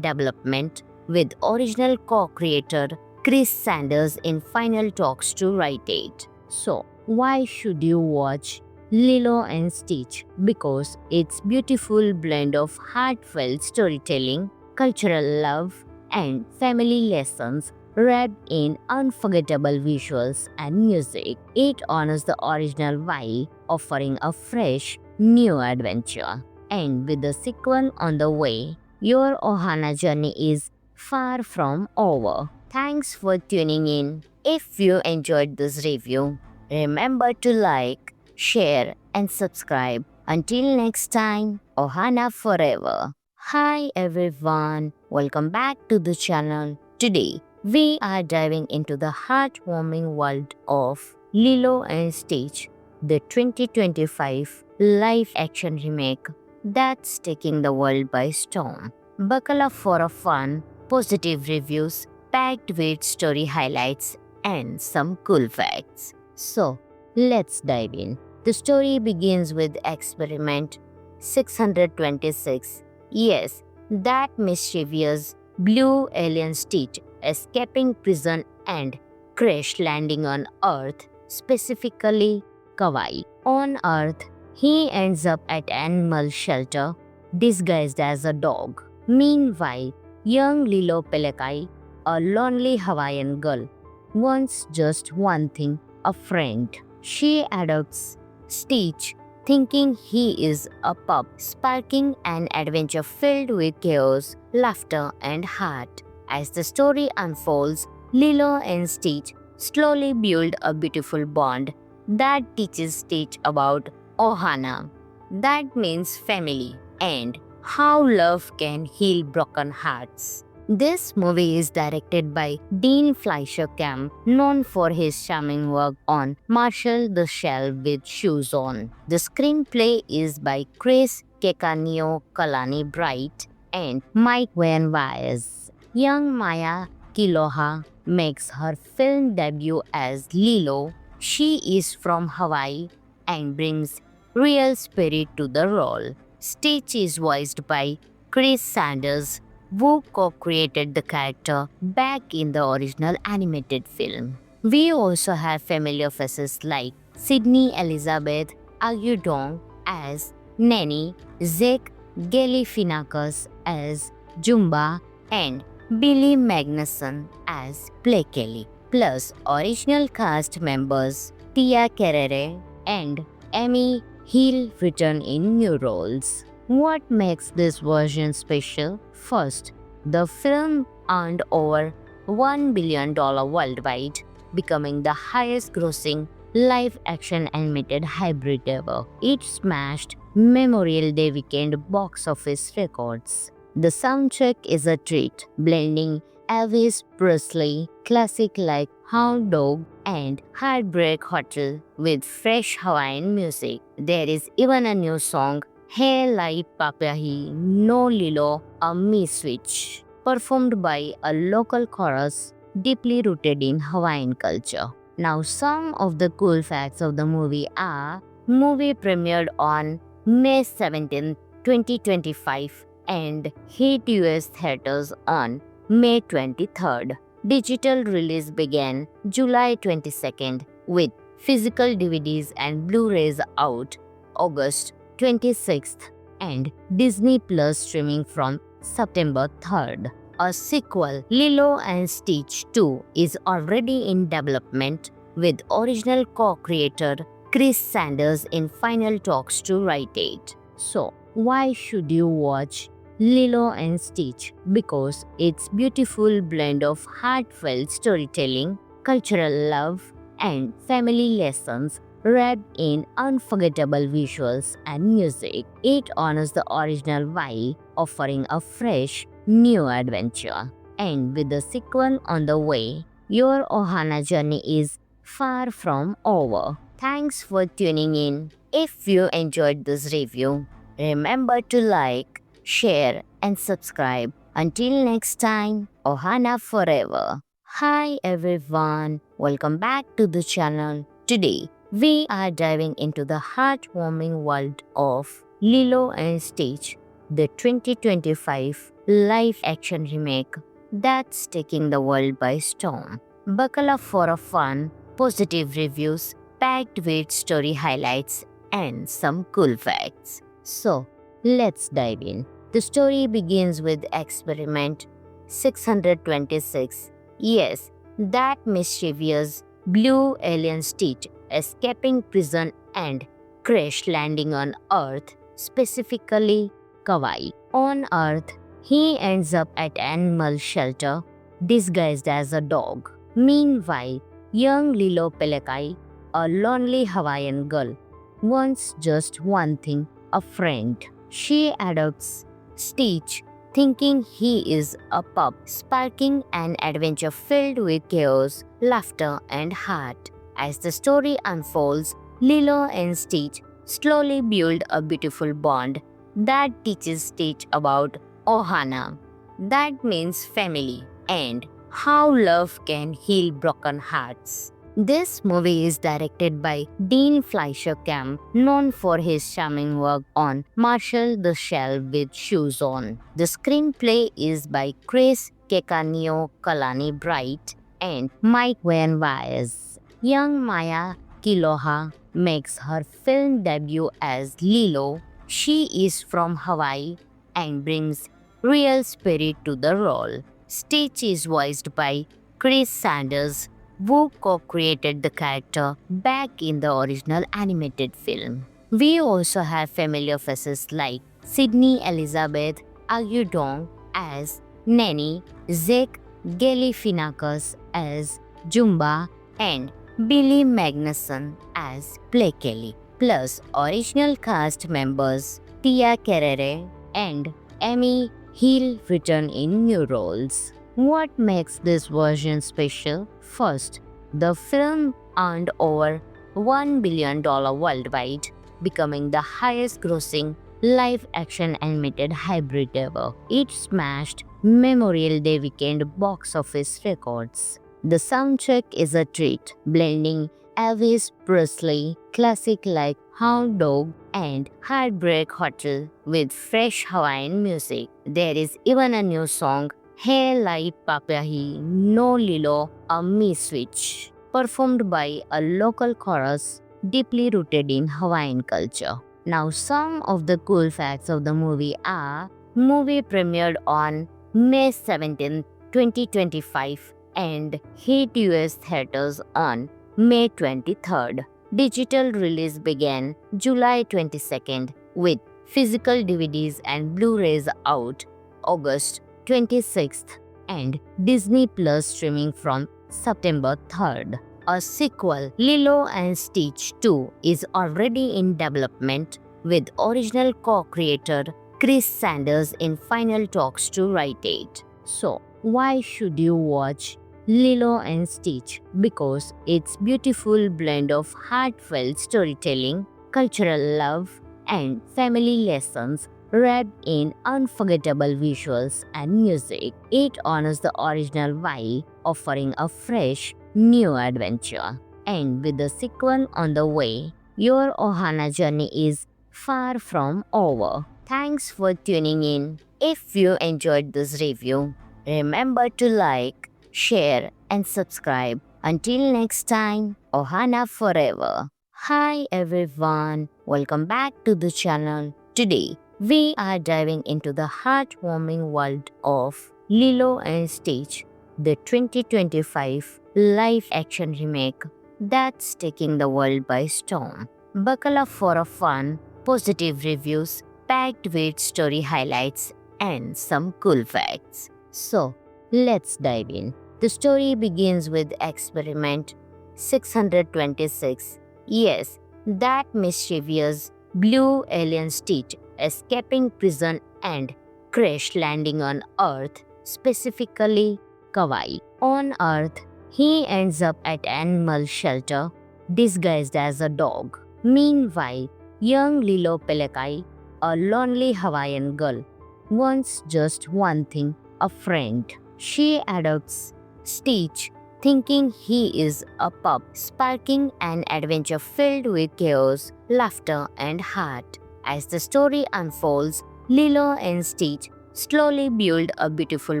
development with original co-creator Chris Sanders in final talks to write it. So, why should you watch Lilo and Stitch? Because it's beautiful blend of heartfelt storytelling, cultural love, and family lessons wrapped in unforgettable visuals and music. It honors the original while offering a fresh, new adventure. And with the sequel on the way, your Ohana journey is far from over. Thanks for tuning in. If you enjoyed this review, remember to like, share, and subscribe. Until next time, Ohana forever. Hi everyone, welcome back to the channel. Today, we are diving into the heartwarming world of Lilo and Stitch, the 2025 live-action remake that's taking the world by storm. Buckle up for a fun, positive reviews packed with story highlights and some cool facts. So, let's dive in. The story begins with experiment 626. Yes, that mischievous blue alien Stitch escaping prison and crash landing on Earth, specifically Kauai. On Earth, he ends up at animal shelter disguised as a dog. Meanwhile, young Lilo Pelekai, a lonely Hawaiian girl, wants just one thing, a friend. She adopts Stitch, thinking he is a pup, sparking an adventure filled with chaos, laughter, and heart. As the story unfolds, Lilo and Stitch slowly build a beautiful bond that teaches Stitch about Ohana, that means family, and how love can heal broken hearts. This movie is directed by Dean Fleischer Camp, known for his charming work on Marshall the Shell with Shoes On. The screenplay is by Chris Kekanio Kalani Bright and Mike Van Wyes. Young Maya Kiloha makes her film debut as Lilo. She is from Hawaii and brings real spirit to the role. Stitch is voiced by Chris Sanders, who co-created the character back in the original animated film. We also have familiar faces like Sydney Elizabeth Agudong as Nanny, Zach Galifianakis as Jumba, and Billy Magnuson as Play Kelly, plus original cast members Tia Carrere and Amy Hill return in new roles. What makes this version special? First, the film earned over $1 billion worldwide, becoming the highest grossing live-action animated hybrid ever. It smashed Memorial Day weekend box office records. The soundtrack is a treat, blending Elvis Presley classic like Hound Dog and Heartbreak Hotel with fresh Hawaiian music. There is even a new song, Hey Lai Papahi No Lilo A Me Switch, performed by a local chorus deeply rooted in Hawaiian culture. Now, some of the cool facts of the movie are: movie premiered on May 17, 2025 and hit US theaters on May 23rd. Digital release began July 22nd with physical DVDs and Blu-rays out August 26th and Disney Plus streaming from September 3rd. A sequel, Lilo and Stitch 2, is already in development with original co-creator Chris Sanders in final talks to write it. So, why should you watch Lilo and Stitch? Because it's beautiful blend of heartfelt storytelling, cultural love, and family lessons wrapped in unforgettable visuals and music. It honors the original while offering a fresh, new adventure. And with the sequel on the way, your Ohana journey is far from over. Thanks for tuning in. If you enjoyed this review, remember to like, share, and subscribe. Until next time, Ohana forever. Hi everyone, welcome back to the channel. Today, we are diving into the heartwarming world of Lilo and Stitch, the 2025 live action remake that's taking the world by storm. Buckle up for a fun, positive reviews packed with story highlights and some cool facts. So, let's dive in. The story begins with experiment 626. Yes, that mischievous blue alien Stitch escaping prison and crash landing on Earth, specifically Kauai. On Earth, he ends up at animal shelter disguised as a dog. Meanwhile, young Lilo Pelekai, a lonely Hawaiian girl, wants just one thing: a friend. She adopts Stitch, thinking he is a pup, sparking an adventure filled with chaos, laughter, and heart. As the story unfolds, Lilo and Stitch slowly build a beautiful bond that teaches Stitch about Ohana, that means family, and how love can heal broken hearts. This movie is directed by Dean Fleischer Camp, known for his charming work on Marshall the Shell with Shoes On. The screenplay is by Chris Kekanio Kalani Bright and Mike Van Wyers. Young Maya Kiloha makes her film debut as Lilo. She is from Hawaii and brings real spirit to the role. Stitch is voiced by Chris Sanders, who co-created the character back in the original animated film. We also have familiar faces like Sydney Elizabeth Agudong as Nanny, Zach Galifianakis as Jumba, and Billy Magnuson as Play Kelly, plus original cast members Tia Carrere and Amy Hill return in new roles. What makes this version special? First, the film earned over $1 billion worldwide, becoming the highest grossing live-action animated hybrid ever. It smashed Memorial Day weekend box office records. The soundtrack is a treat, blending Elvis Presley classic like Hound Dog and Heartbreak Hotel with fresh Hawaiian music. There is even a new song, Hey Lai Papahi No Lilo A Me Switch, performed by a local chorus deeply rooted in Hawaiian culture. Now, some of the cool facts of the movie are: movie premiered on May 17, 2025 and hit US theaters on May 23rd. Digital release began July 22nd with physical DVDs and Blu-rays out August 26th and Disney Plus streaming from September 3rd. A sequel, Lilo and Stitch 2, is already in development with original co-creator Chris Sanders in final talks to write it. So, why should you watch Lilo and Stitch? Because it's beautiful blend of heartfelt storytelling, cultural love, and family lessons wrapped in unforgettable visuals and music. It honors the original while offering a fresh, new adventure. And with the sequel on the way, your Ohana journey is far from over. Thanks for tuning in. If you enjoyed this review, remember to like, share, and subscribe. Until next time, Ohana forever. Hi everyone, welcome back to the channel. Today, we are diving into the heartwarming world of Lilo and Stitch, the 2025 live-action remake that's taking the world by storm. Buckle up for a fun, positive reviews packed with story highlights and some cool facts. So, let's dive in. The story begins with experiment 626. Yes, that mischievous blue alien Stitch escaping prison and crash landing on Earth, specifically Kauai. On Earth, he ends up at animal shelter disguised as a dog. Meanwhile, young Lilo Pelekai, a lonely Hawaiian girl, wants just one thing, a friend. She adopts Stitch, thinking he is a pup, sparking an adventure filled with chaos, laughter, and heart. As the story unfolds, Lilo and Stitch slowly build a beautiful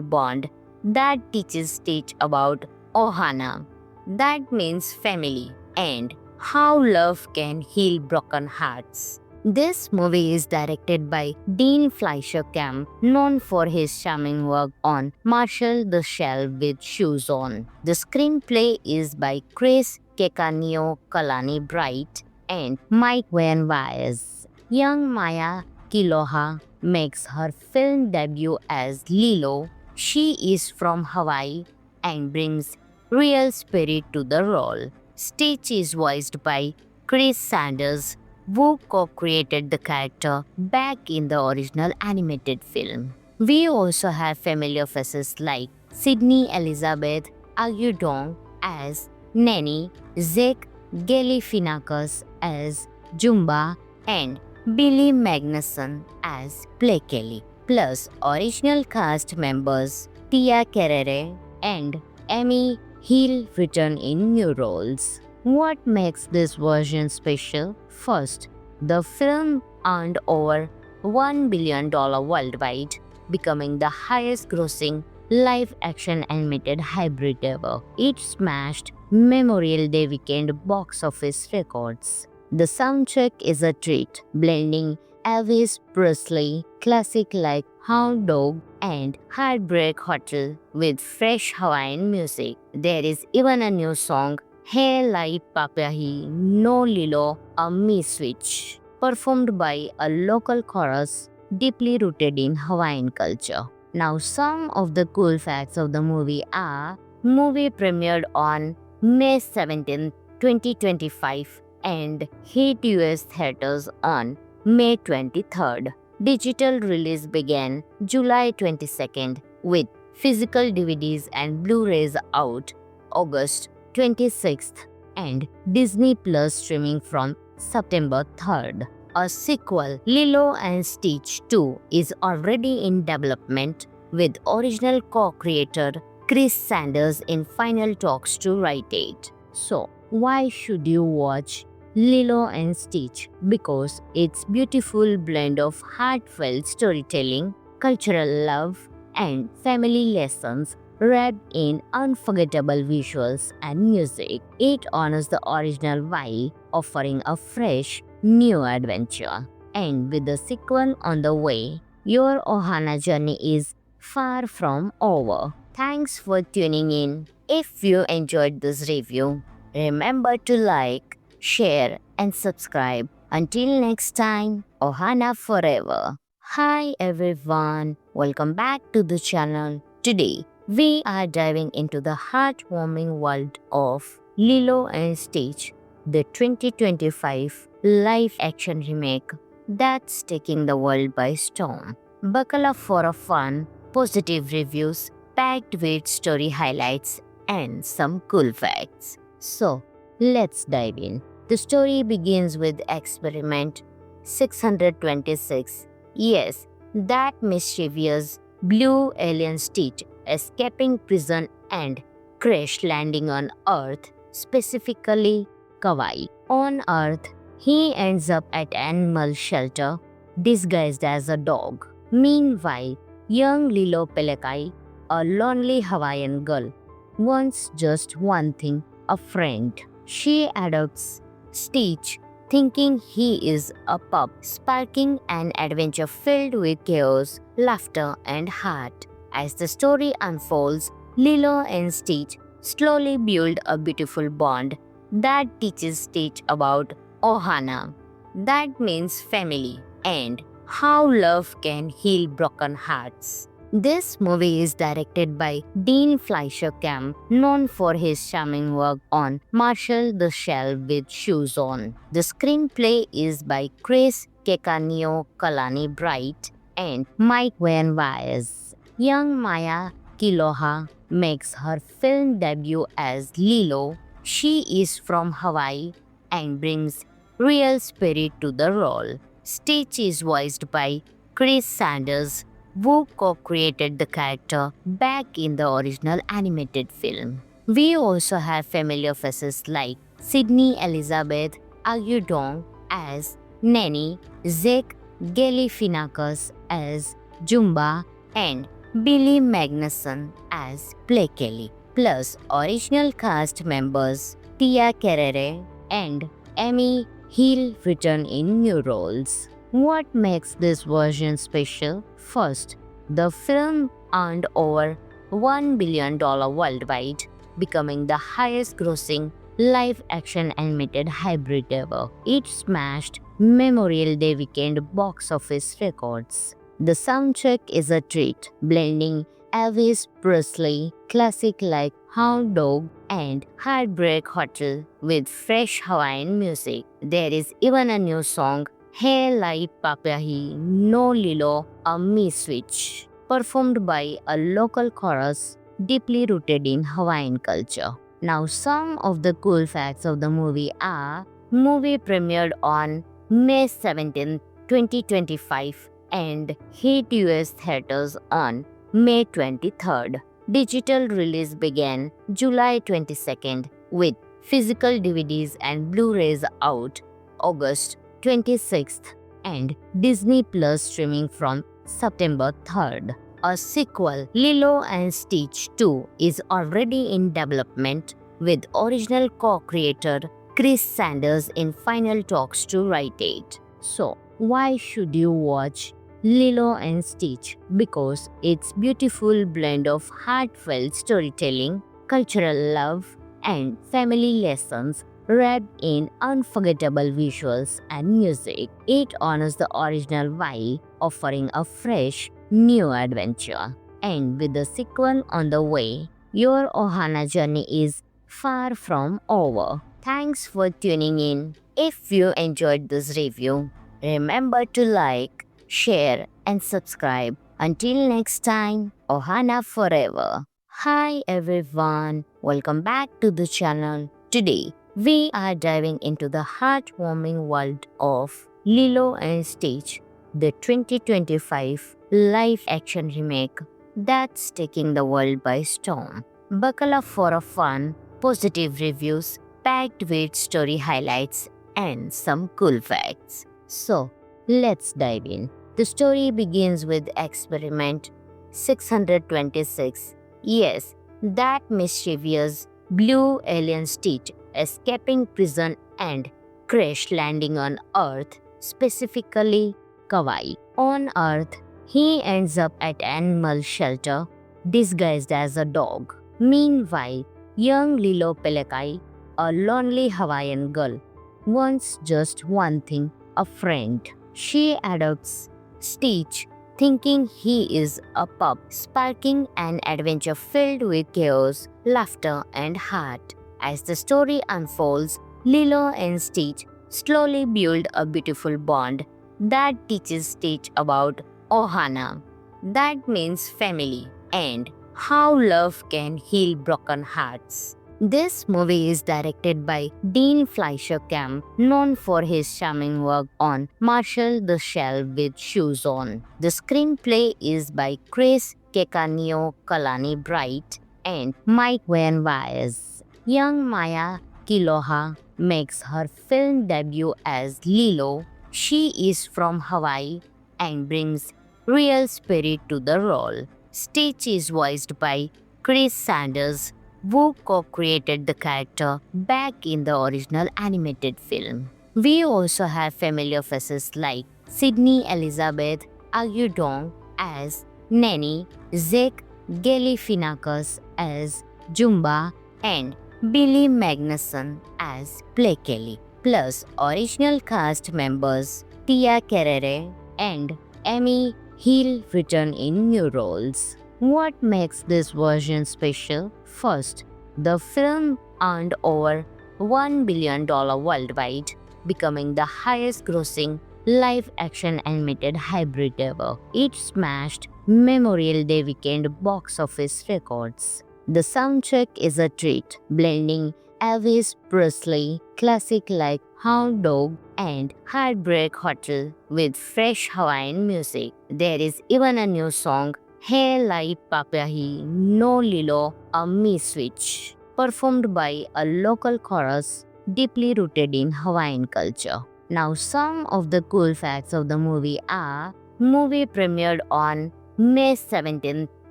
bond that teaches Stitch about Ohana. That means family and how love can heal broken hearts. This movie is directed by Dean Fleischer Camp, known for his charming work on Marshall the Shell with Shoes On. The screenplay is by Chris Kekanio Kalani Bright and Mike Van Wyes. Young Maya Kiloha makes her film debut as Lilo. She is from Hawaii and brings real spirit to the role. Stitch is voiced by Chris Sanders, who co-created the character back in the original animated film. We also have familiar faces like Sydney Elizabeth Agudong as Nanny, Zach Galifianakis as Jumba, and Billy Magnuson as Play Kelly, plus original cast members Tia Carrere and Amy Hill return in new roles. What makes this version special? First, the film earned over $1 billion worldwide, becoming the highest grossing live action animated hybrid ever. It smashed Memorial Day weekend box office records. The soundtrack is a treat, blending Elvis Presley classic like Hound Dog and Heartbreak Hotel with fresh Hawaiian music. There is even a new song, Hey Lai Papahi No Lilo A Me Switch, performed by a local chorus deeply rooted in Hawaiian culture. Now, some of the cool facts of the movie are: movie premiered on May 17, 2025 and hit US theaters on May 23rd. Digital release began July 22nd with physical DVDs and Blu-rays out August 26th and Disney Plus streaming from September 3rd. A sequel, Lilo and Stitch 2, is already in development with original co-creator Chris Sanders in final talks to write it. So, why should you watch Lilo and Stitch? Because it's beautiful blend of heartfelt storytelling, cultural love, and family lessons wrapped in unforgettable visuals and music. It honors the original while offering a fresh, new adventure. And with the sequel on the way, your Ohana journey is far from over. Thanks for tuning in. If you enjoyed this review, remember to like, share, and subscribe. Until next time, Ohana forever. Hi everyone, welcome back to the channel. Today, we are diving into the heartwarming world of Lilo and Stitch, the 2025 live-action remake that's taking the world by storm. Buckle up for a fun, positive reviews packed with story highlights and some cool facts. So, let's dive in. The story begins with experiment 626. Yes, that mischievous blue alien Stitch escaping prison and crash landing on Earth, specifically Kauai. On Earth, he ends up at animal shelter disguised as a dog. Meanwhile, young Lilo Pelekai, a lonely Hawaiian girl, wants just one thing, a friend. She adopts Stitch, thinking he is a pup, sparking an adventure filled with chaos, laughter, and heart. As the story unfolds, Lilo and Stitch slowly build a beautiful bond that teaches Stitch about Ohana. That means family and how love can heal broken hearts. This movie is directed by Dean Fleischer Camp, known for his charming work on Marshall the Shell with Shoes On. The screenplay is by Chris Kekanio Kalani Bright and Mike Van Wyes. Young Maya Kiloha makes her film debut as Lilo. She is from Hawaii and brings real spirit to the role. Stitch is voiced by Chris Sanders, Wu co-created the character back in the original animated film. We also have familiar faces like Sydney Elizabeth Agudong as Nanny, Zach Galifianakis as Jumba, and Billy Magnuson as Play Kelly, plus original cast members Tia Carrere and Amy Hill return in new roles. What makes this version special? First, the film earned over $1 billion worldwide, becoming the highest grossing live action animated hybrid ever. It smashed Memorial Day weekend box office records. The soundtrack is a treat, blending Elvis Presley classic like Hound Dog and Heartbreak Hotel with fresh Hawaiian music. There is even a new song, Hey Lai Papahi No Lilo A Me Switch, performed by a local chorus deeply rooted in Hawaiian culture. Now, some of the cool facts of the movie are: movie premiered on May 17, 2025 and hit US theaters on May 23rd. Digital release began July 22nd with physical DVDs and Blu-rays out August 26th and Disney Plus streaming from September 3rd. A sequel, Lilo and Stitch 2, is already in development with original co-creator Chris Sanders in final talks to write it. So, why should you watch Lilo and Stitch? Because it's beautiful blend of heartfelt storytelling, cultural love, and family lessons wrapped in unforgettable visuals and music. It honors the original while offering a fresh, new adventure. And with the sequel on the way, your Ohana journey is far from over. Thanks for tuning in. If you enjoyed this review, remember to like, share, and subscribe. Until next time, Ohana forever. Hi everyone, welcome back to the channel. Today, we are diving into the heartwarming world of Lilo and Stitch, the 2025 live-action remake that's taking the world by storm. Buckle up for a fun, positive reviews packed with story highlights and some cool facts. So, let's dive in. The story begins with experiment 626. Yes, that mischievous blue alien Stitch escaping prison and crash landing on Earth, specifically Kauai. On Earth, he ends up at animal shelter disguised as a dog. Meanwhile, young Lilo Pelekai, a lonely Hawaiian girl, wants just one thing: a friend. She adopts Stitch, thinking he is a pup, sparking an adventure filled with chaos, laughter, and heart. As the story unfolds, Lilo and Stitch slowly build a beautiful bond that teaches Stitch about Ohana, that means family, and how love can heal broken hearts. This movie is directed by Dean Fleischer Camp, known for his charming work on Marshall the Shell with Shoes On. The screenplay is by Chris Kekanio Kalani Bright and Mike Van Wyes. Young Maya Kiloha makes her film debut as Lilo. She is from Hawaii and brings real spirit to the role. Stitch is voiced by Chris Sanders, who co-created the character back in the original animated film. We also have familiar faces like Sydney Elizabeth Agudong as Nanny, Zach Galifianakis as Jumba, and Billy Magnuson as Play Kelly, plus original cast members Tia Carrere and Amy Hill return in new roles. What makes this version special? First, the film earned over $1 billion worldwide, becoming the highest grossing live-action animated hybrid ever. It smashed Memorial Day weekend box office records. The soundtrack is a treat, blending Elvis Presley classic like Hound Dog and Heartbreak Hotel with fresh Hawaiian music. There is even a new song, Hey Lai Papahi No Lilo A Me Switch, performed by a local chorus deeply rooted in Hawaiian culture. Now, some of the cool facts of the movie are: movie premiered on May 17,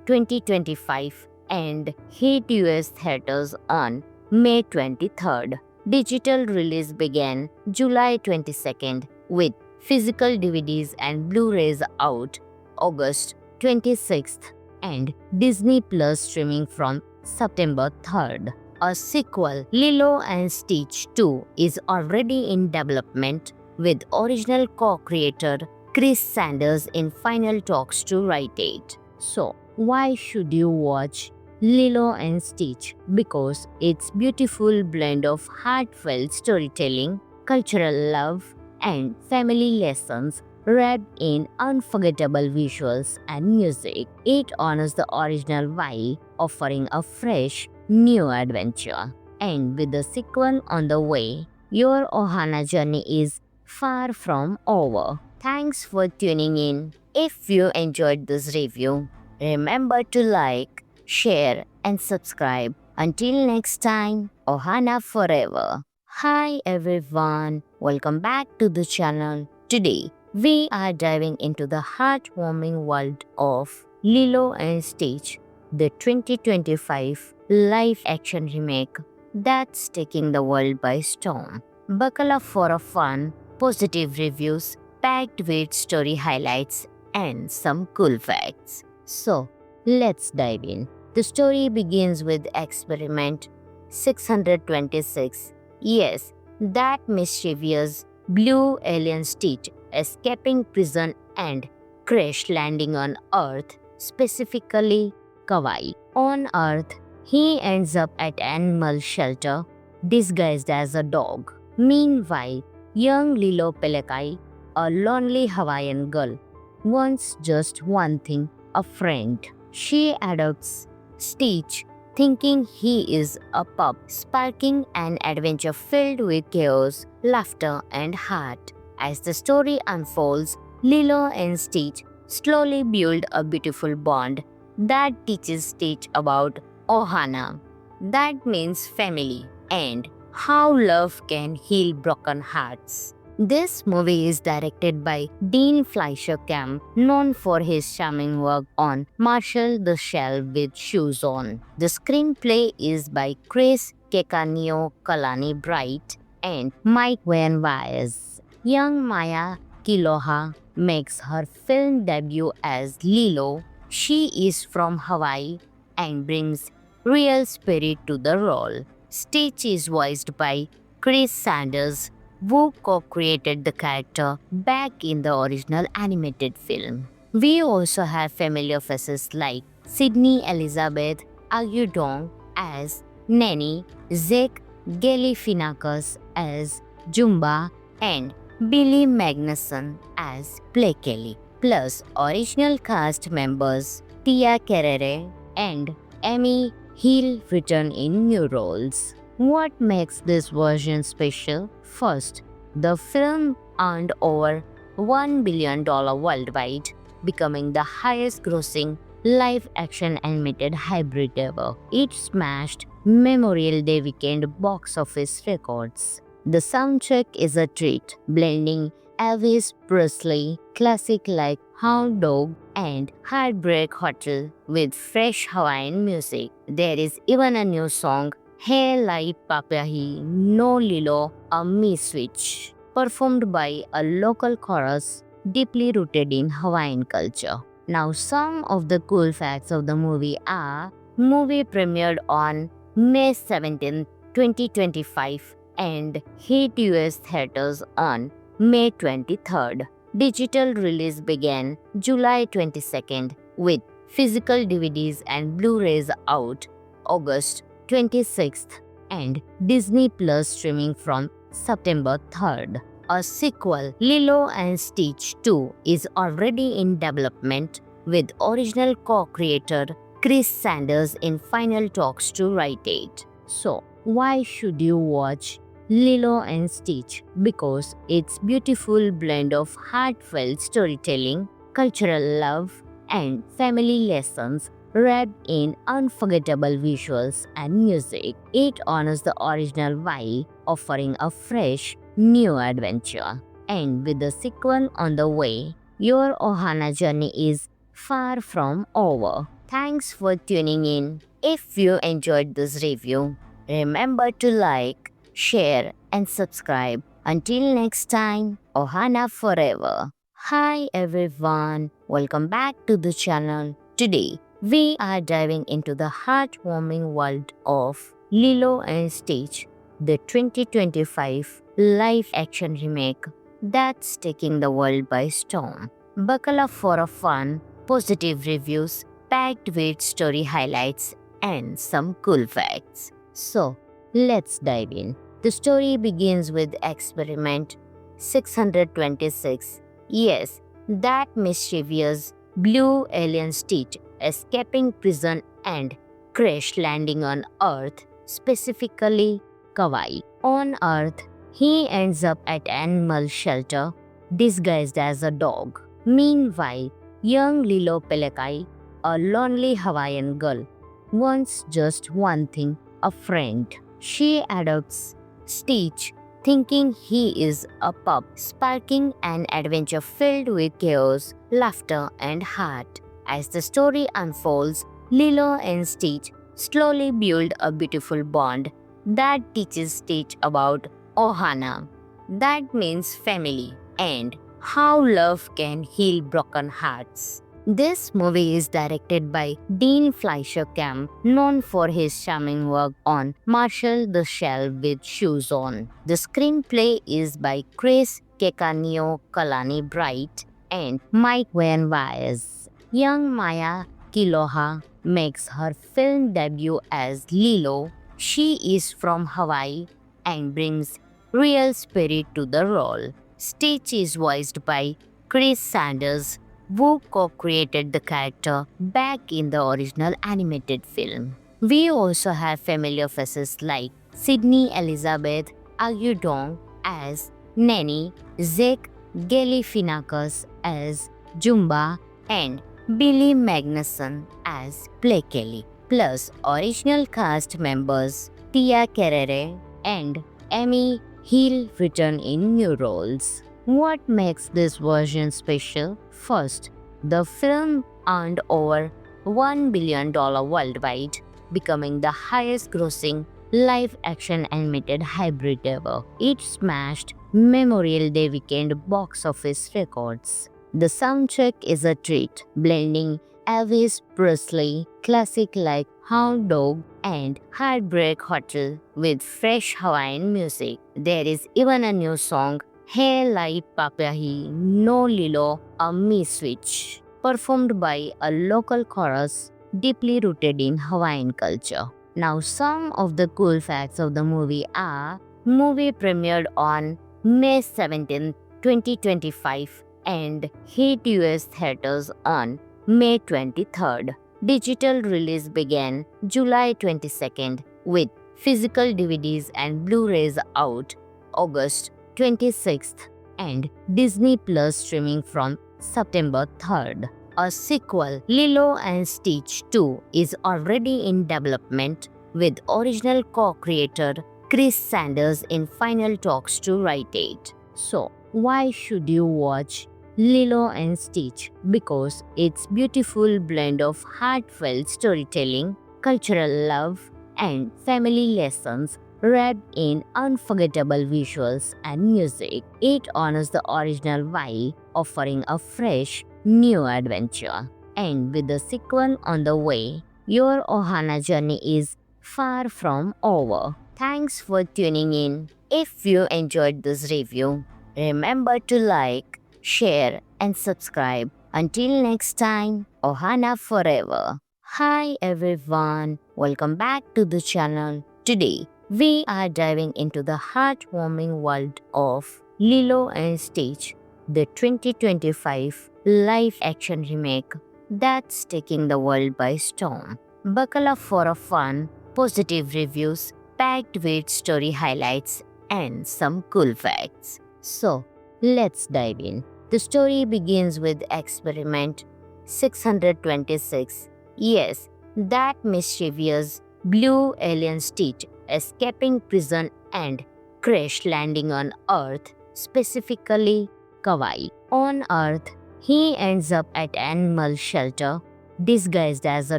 2025 and hit US theaters on May 23rd. Digital release began July 22nd with physical DVDs and Blu-rays out August 26th and Disney Plus streaming from September 3rd. A sequel, Lilo and Stitch 2, is already in development with original co-creator Chris Sanders in final talks to write it. So, why should you watch Lilo and Stitch? Because it's beautiful blend of heartfelt storytelling, cultural love, and family lessons wrapped in unforgettable visuals and music. It honors the original while offering a fresh, new adventure. And with the sequel on the way, your Ohana journey is far from over. Thanks for tuning in. If you enjoyed this review, remember to like, share, and subscribe. Until next time, Ohana forever. Hi everyone, welcome back to the channel. Today, we are diving into the heartwarming world of Lilo and Stitch, the 2025 live-action remake that's taking the world by storm. Buckle up for a fun, positive reviews packed with story highlights and some cool facts. So, let's dive in. The story begins with experiment 626. Yes, that mischievous blue alien Stitch escaping prison and crash landing on Earth, specifically Kauai. On Earth, he ends up at animal shelter disguised as a dog. Meanwhile, young Lilo Pelekai, a lonely Hawaiian girl, wants just one thing: a friend. She adopts Stitch, thinking he is a pup, sparking an adventure filled with chaos, laughter, and heart. As the story unfolds, Lilo and Stitch slowly build a beautiful bond that teaches Stitch about Ohana, that means family, and how love can heal broken hearts. This movie is directed by Dean Fleischer Camp, known for his charming work on Marshall the Shell with Shoes On. The screenplay is by Chris Kekanio Kalani Bright and Mike Van Wyes. Young Maya Kiloha makes her film debut as Lilo. She is from Hawaii and brings real spirit to the role. Stitch is voiced by Chris Sanders, who co-created the character back in the original animated film. We also have familiar faces like Sydney Elizabeth Agudong as Nanny, Zach Galifianakis as Jumba, and Billy Magnuson as Plekeli, plus original cast members Tia Carrere and Amy Hill return in new roles. What makes this version special? First, the film earned over $1 billion worldwide, becoming the highest grossing live-action animated hybrid ever. It smashed Memorial Day weekend box office records. The soundtrack is a treat, blending Elvis Presley classic like Hound Dog and Heartbreak Hotel with fresh Hawaiian music. There is even a new song, Hey Lai Papahi No Lilo A Me Switch, performed by a local chorus deeply rooted in Hawaiian culture. Now, some of the cool facts of the movie are: movie premiered on May 17, 2025 and hit US theaters on May 23rd. Digital release began July 22nd with physical DVDs and Blu-rays out August 26th and Disney Plus streaming from September 3rd. A sequel, Lilo and Stitch 2, is already in development with original co-creator Chris Sanders in final talks to write it. So, why should you watch Lilo and Stitch? Because it's beautiful blend of heartfelt storytelling, cultural love, and family lessons wrapped in unforgettable visuals and music. It honors the original while offering a fresh, new adventure. And with the sequel on the way, your Ohana journey is far from over. Thanks for tuning in. If you enjoyed this review, remember to like, share, and subscribe. Until next time, Ohana forever. Hi everyone, welcome back to the channel. Today, we are diving into the heartwarming world of Lilo and Stitch, the 2025 live action remake that's taking the world by storm. Buckle up for a fun, positive reviews packed with story highlights and some cool facts. So, let's dive in. The story begins with experiment 626. Yes, that mischievous blue alien Stitch escaping prison and crash landing on Earth, specifically Kauai. On Earth, he ends up at animal shelter disguised as a dog. Meanwhile, young Lilo Pelekai, a lonely Hawaiian girl, wants just one thing, a friend. She adopts Stitch, thinking he is a pup, sparking an adventure filled with chaos, laughter, and heart. As the story unfolds, Lilo and Stitch slowly build a beautiful bond that teaches Stitch about Ohana. That means family and how love can heal broken hearts. This movie is directed by Dean Fleischer Camp, known for his charming work on Marshall the Shell with Shoes On. The screenplay is by Chris Kekanio Kalani Bright and Mike Van Wyers. Young Maya Kiloha makes her film debut as Lilo. She is from Hawaii and brings real spirit to the role. Stitch is voiced by Chris Sanders, who co-created the character back in the original animated film. We also have familiar faces like Sydney Elizabeth Agudong as Nanny, Zach Galifianakis as Jumba, and Billy Magnuson as Play Kelly. Plus original cast members Tia Carrere and Amy Hill return in new roles. What makes this version special? First, the film earned over $1 billion worldwide, becoming the highest grossing live-action animated hybrid ever. It smashed Memorial Day weekend box office records. The soundtrack is a treat, blending Elvis Presley classic like Hound Dog and Heartbreak Hotel with fresh Hawaiian music. There is even a new song, Hey Lai Papahi No Lilo A Me Switch, performed by a local chorus deeply rooted in Hawaiian culture. Now, some of the cool facts of the movie are: movie premiered on May 17, 2025 and hit US theaters on May 23rd. Digital release began July 22nd with physical DVDs and Blu-rays out August 26th and Disney Plus streaming from September 3rd. A sequel, Lilo and Stitch 2, is already in development with original co-creator Chris Sanders in final talks to write it. So, why should you watch Lilo and Stitch? Because it's beautiful blend of heartfelt storytelling, cultural love, and family lessons wrapped in unforgettable visuals and music. It honors the original while offering a fresh, new adventure. And with the sequel on the way, your Ohana journey is far from over. Thanks for tuning in. If you enjoyed this review, remember to like, share, and subscribe. Until next time, Ohana forever. Hi everyone, welcome back to the channel. Today, we are diving into the heartwarming world of Lilo and Stitch, the 2025 live-action remake that's taking the world by storm. Buckle up for a fun, positive reviews packed with story highlights and some cool facts. So, let's dive in. The story begins with experiment 626. Yes, that mischievous blue alien Stitch escaping prison and crash landing on Earth, specifically Kauai. On Earth, he ends up at animal shelter disguised as a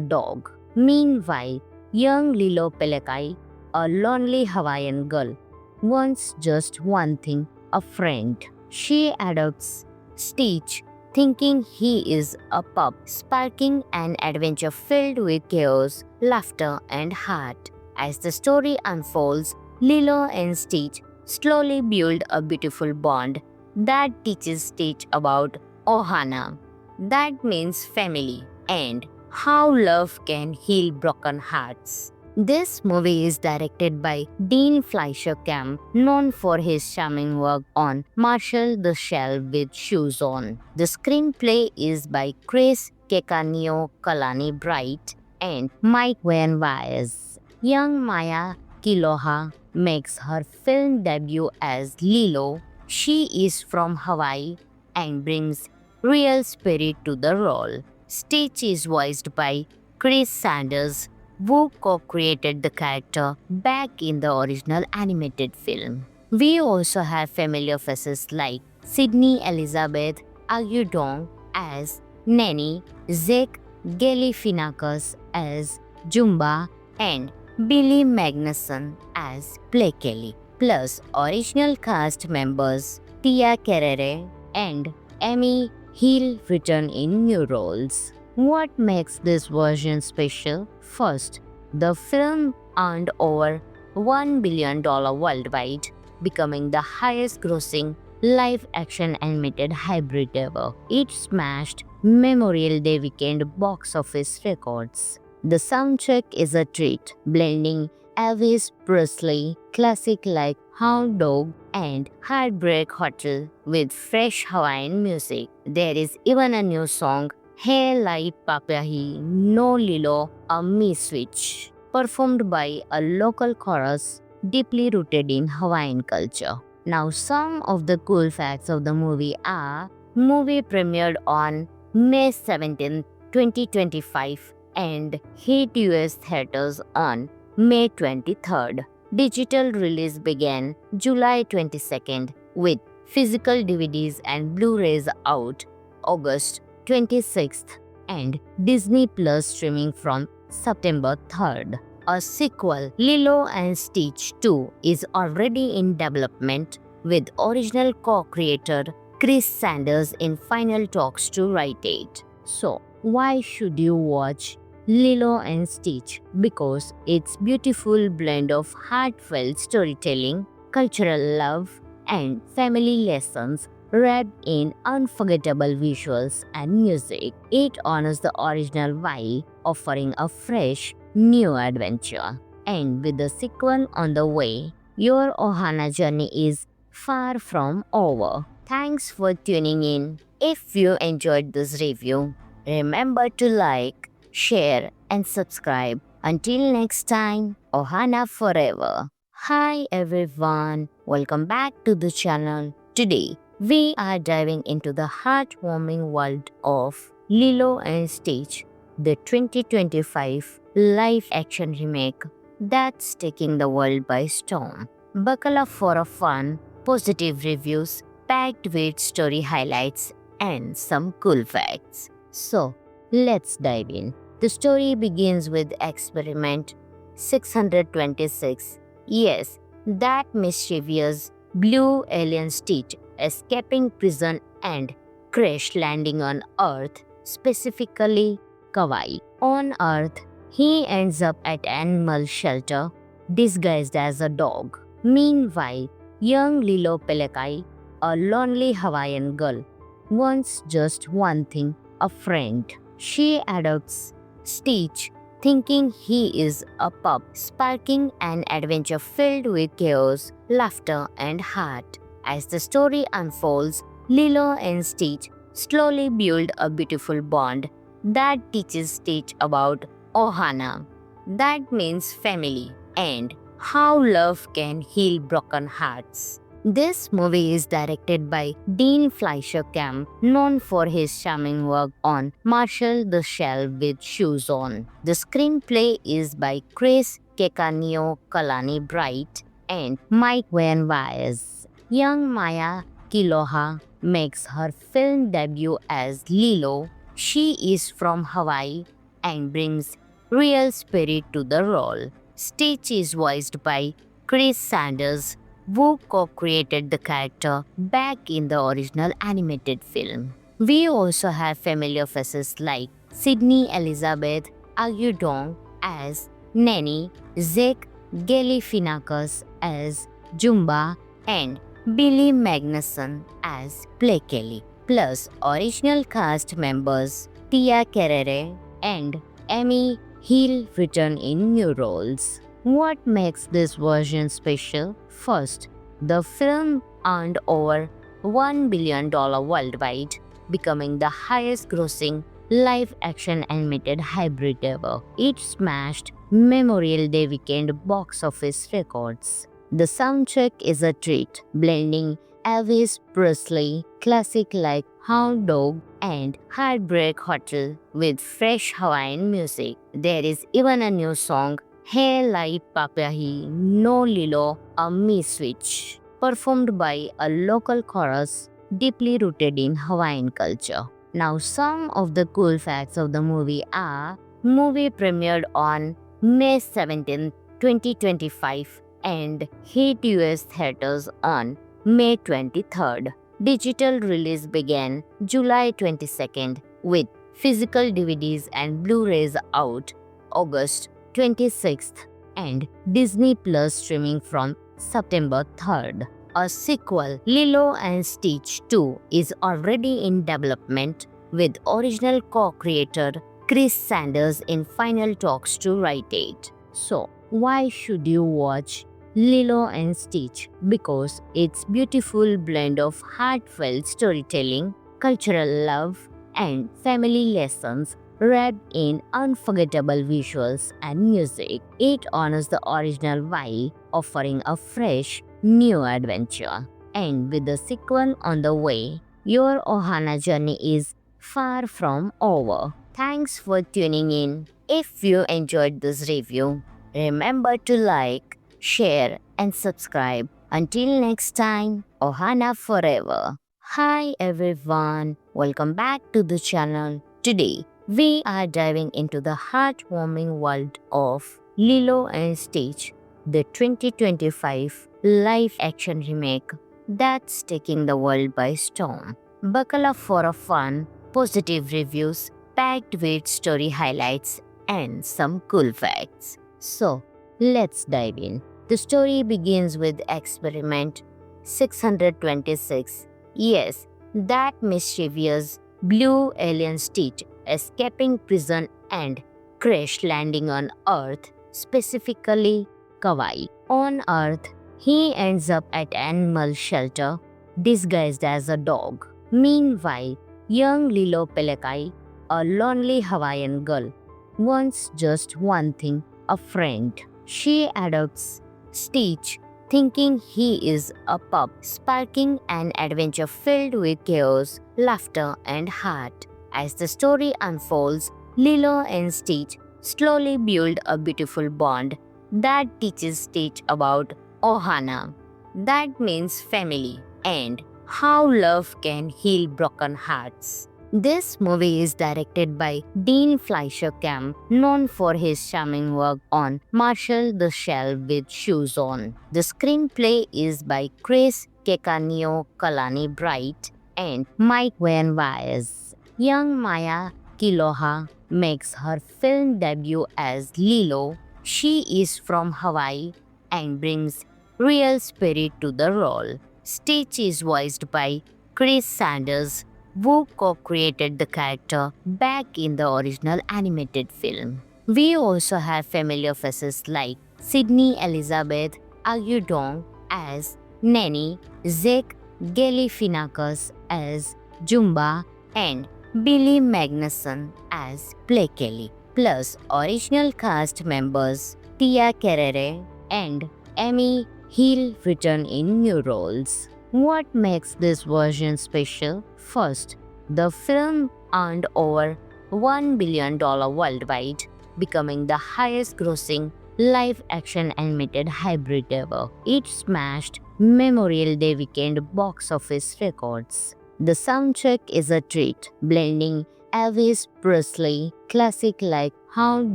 dog. Meanwhile, young Lilo Pelekai, a lonely Hawaiian girl, wants just one thing: a friend. She adopts Stitch, thinking he is a pup, sparking an adventure filled with chaos, laughter, and heart. As the story unfolds, Lilo and Stitch slowly build a beautiful bond that teaches Stitch about Ohana, that means family, and how love can heal broken hearts. This movie is directed by Dean Fleischer Camp, known for his charming work on Marshall the Shell with Shoes On. The screenplay is by Chris Kekanio Kalani Bright and Mike Van Wyes. Young Maya Kiloha makes her film debut as Lilo. She is from Hawaii and brings real spirit to the role. Stitch is voiced by Chris Sanders, who co-created the character back in the original animated film. We also have familiar faces like Sydney Elizabeth Agudong as Nanny, Zach Galifianakis as Jumba, and Billy Magnuson as Play Kelly, plus original cast members Tia Carrere and Amy Hill return in new roles. What makes this version special? First, the film earned over $1 billion worldwide, becoming the highest grossing live-action animated hybrid ever. It smashed Memorial Day weekend box office records. The soundtrack is a treat, blending Elvis Presley classic like Hound Dog and Heartbreak Hotel with fresh Hawaiian music. There is even a new song, Hey Lai Papahi No Lilo A Me Switch, performed by a local chorus deeply rooted in Hawaiian culture. Now, some of the cool facts of the movie are: movie premiered on May 17, 2025 and hit US theaters on May 23rd. Digital release began July 22nd, with physical DVDs and Blu-rays out August 26th, and Disney Plus streaming from September 3rd. A sequel, Lilo and Stitch 2, is already in development, with original co-creator Chris Sanders in final talks to write it. So, why should you watch Lilo and Stitch? Because it's beautiful blend of heartfelt storytelling, cultural love, and family lessons wrapped in unforgettable visuals and music. It honors the original while offering a fresh, new adventure. And with the sequel on the way, your Ohana journey is far from over. Thanks for tuning in. If you enjoyed this review, remember to like, share, and subscribe. Until next time, Ohana forever. Hi everyone, welcome back to the channel. Today, we are diving into the heartwarming world of Lilo and Stitch, the 2025 live-action remake that's taking the world by storm. Buckle up for a fun, positive reviews packed with story highlights and some cool facts. So, let's dive in. The story begins with experiment 626. Yes, that mischievous blue alien Stitch escaping prison and crash landing on Earth, specifically Kauai. On Earth, he ends up at animal shelter disguised as a dog. Meanwhile, young Lilo Pelekai, a lonely Hawaiian girl, wants just one thing: a friend. She adopts Stitch, thinking he is a pup, sparking an adventure filled with chaos, laughter, and heart. As the story unfolds, Lilo and Stitch slowly build a beautiful bond that teaches Stitch about Ohana, that means family, and How Love Can Heal Broken Hearts. This movie is directed by Dean Fleischer Camp, known for his charming work on Marshall the Shell with Shoes On. The screenplay is by Chris Kekanio Kalani Bright and Mike Van Wyers. Young Maya Kiloha makes her film debut as Lilo. She is from Hawaii and brings real spirit to the role. Stitch is voiced by Chris Sanders, who co-created the character back in the original animated film. We also have familiar faces like Sydney Elizabeth Agudong as Nanny, Zach Galifianakis as Jumba, and Billy Magnuson as Play Kelly, plus original cast members Tia Carrere and Amy Hill return in new roles. What makes this version special? First, the film earned over $1 billion worldwide, becoming the highest grossing live action animated hybrid ever. It smashed Memorial Day weekend box office records. The soundtrack is a treat, blending Elvis Presley classic like Hound Dog and Heartbreak Hotel with fresh Hawaiian music. There is even a new song, Hey Lai Papahi No Lilo A Me Switch, performed by a local chorus deeply rooted in Hawaiian culture. Now, some of the cool facts of the movie are: movie premiered on May 17, 2025 and hit US theaters on May 23rd. Digital release began July 22nd with physical DVDs and Blu-rays out August 26th and Disney Plus streaming from September 3rd. A sequel, Lilo and Stitch 2, is already in development with original co-creator Chris Sanders in final talks to write it. So, why should you watch Lilo and Stitch? Because it's beautiful blend of heartfelt storytelling, cultural love, and family lessons wrapped in unforgettable visuals and music. It honors the original while offering a fresh, new adventure. And with the sequel on the way, your Ohana journey is far from over. Thanks for tuning in. If you enjoyed this review, remember to like, share, and subscribe. Until next time, Ohana forever. Hi everyone, welcome back to the channel. Today, we are diving into the heartwarming world of Lilo and Stitch, the 2025 live-action remake that's taking the world by storm. Buckle up for a fun, positive reviews packed with story highlights and some cool facts. So, let's dive in. The story begins with experiment 626. Yes, that mischievous blue alien Stitch escaping prison and crash landing on Earth, specifically Kauai. On Earth, he ends up at animal shelter disguised as a dog. Meanwhile, young Lilo Pelekai, a lonely Hawaiian girl, wants just one thing: a friend. She adopts Stitch, thinking he is a pup, sparking an adventure filled with chaos, laughter, and heart. As the story unfolds, Lilo and Stitch slowly build a beautiful bond that teaches Stitch about Ohana, that means family, and how love can heal broken hearts. This movie is directed by Dean Fleischer Camp, known for his charming work on Marshall the Shell with Shoes On. The screenplay is by Chris Kekanio Kalani Bright and Mike Van Wyers. Young Maya Kiloha makes her film debut as Lilo. She is from Hawaii and brings real spirit to the role. Stitch is voiced by Chris Sanders, who co-created the character back in the original animated film. We also have familiar faces like Sydney Elizabeth Agudong as Nanny, Zach Galifianakis as Jumba, and Billy Magnuson as Play Kelly, plus original cast members Tia Carrere and Emmy Hill return in new roles. What makes this version special? First, the film earned over $1 billion worldwide, becoming the highest grossing live action animated hybrid ever. It smashed Memorial Day weekend box office records. The soundtrack is a treat, blending Elvis Presley classic like Hound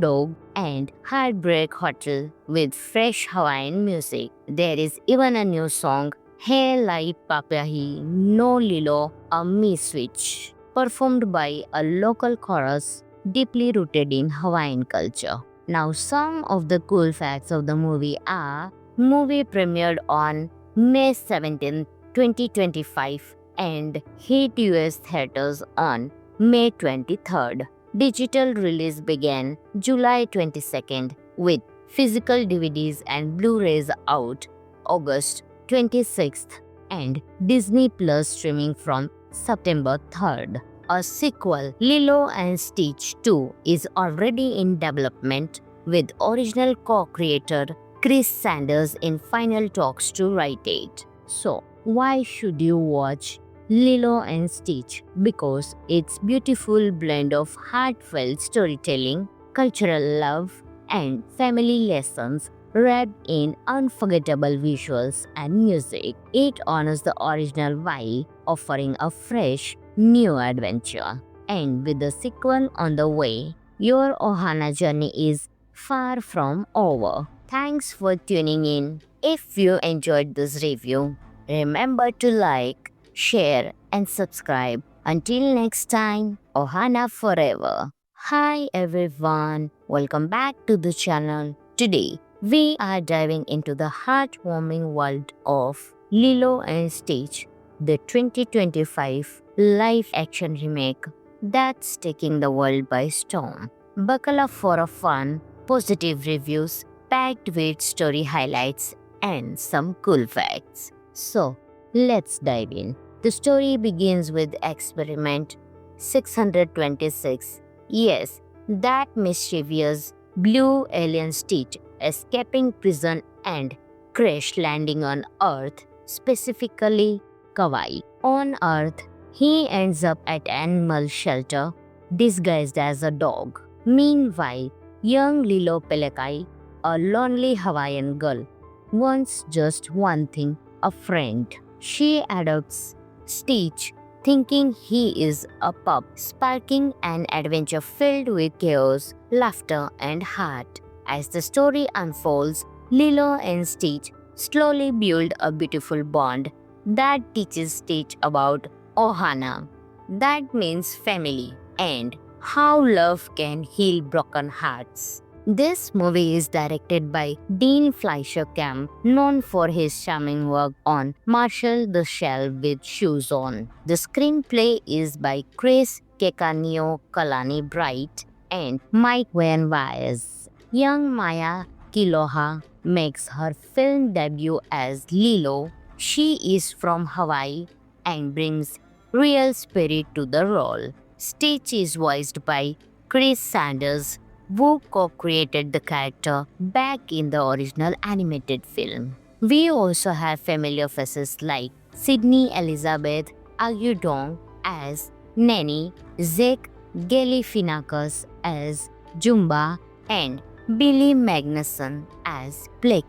Dog and Heartbreak Hotel with fresh Hawaiian music. There is even a new song, Hey Lai Papahi No Lilo A Me Switch, performed by a local chorus deeply rooted in Hawaiian culture. Now, some of the cool facts of the movie are: movie premiered on May 17, 2025 and hit US theaters on May 23rd. Digital release began July 22nd with physical DVDs and Blu-rays out August 26th and Disney Plus streaming from September 3rd. A sequel, Lilo and Stitch 2, is already in development with original co-creator Chris Sanders in final talks to write it. So, why should you watch Lilo and Stitch? Because it's beautiful blend of heartfelt storytelling, cultural love, and family lessons wrapped in unforgettable visuals and music. It honors the original while offering a fresh, new adventure. And with the sequel on the way, your Ohana journey is far from over. Thanks for tuning in. If you enjoyed this review, remember to like, share, and subscribe. Until next time, Ohana forever. Hi everyone, welcome back to the channel. Today, we are diving into the heartwarming world of Lilo and Stitch, the 2025 live-action remake that's taking the world by storm. Buckle up for a fun, positive reviews packed with story highlights and some cool facts. So, let's dive in. The story begins with experiment 626. Yes, that mischievous blue alien Stitch escaping prison and crash landing on Earth, specifically Kauai. On Earth, he ends up at animal shelter disguised as a dog. Meanwhile, young Lilo Pelekai, a lonely Hawaiian girl, wants just one thing: a friend. She adopts Stitch, thinking he is a pup, sparking an adventure filled with chaos, laughter, and heart. As the story unfolds, Lilo and Stitch slowly build a beautiful bond that teaches Stitch about Ohana, that means family, and how love can heal broken hearts. This movie is directed by Dean Fleischer Camp, known for his charming work on Marshall the Shell with Shoes On. The screenplay is by Chris Kekanio Kalani Bright and Mike Van Wyes. Young Maya Kiloha makes her film debut as Lilo. She is from Hawaii and brings real spirit to the role. Stitch is voiced by Chris Sanders, who co-created the character back in the original animated film. We also have familiar faces like Sydney Elizabeth Agudong as Nanny, Zach Galifianakis as Jumba, and Billy Magnuson as Play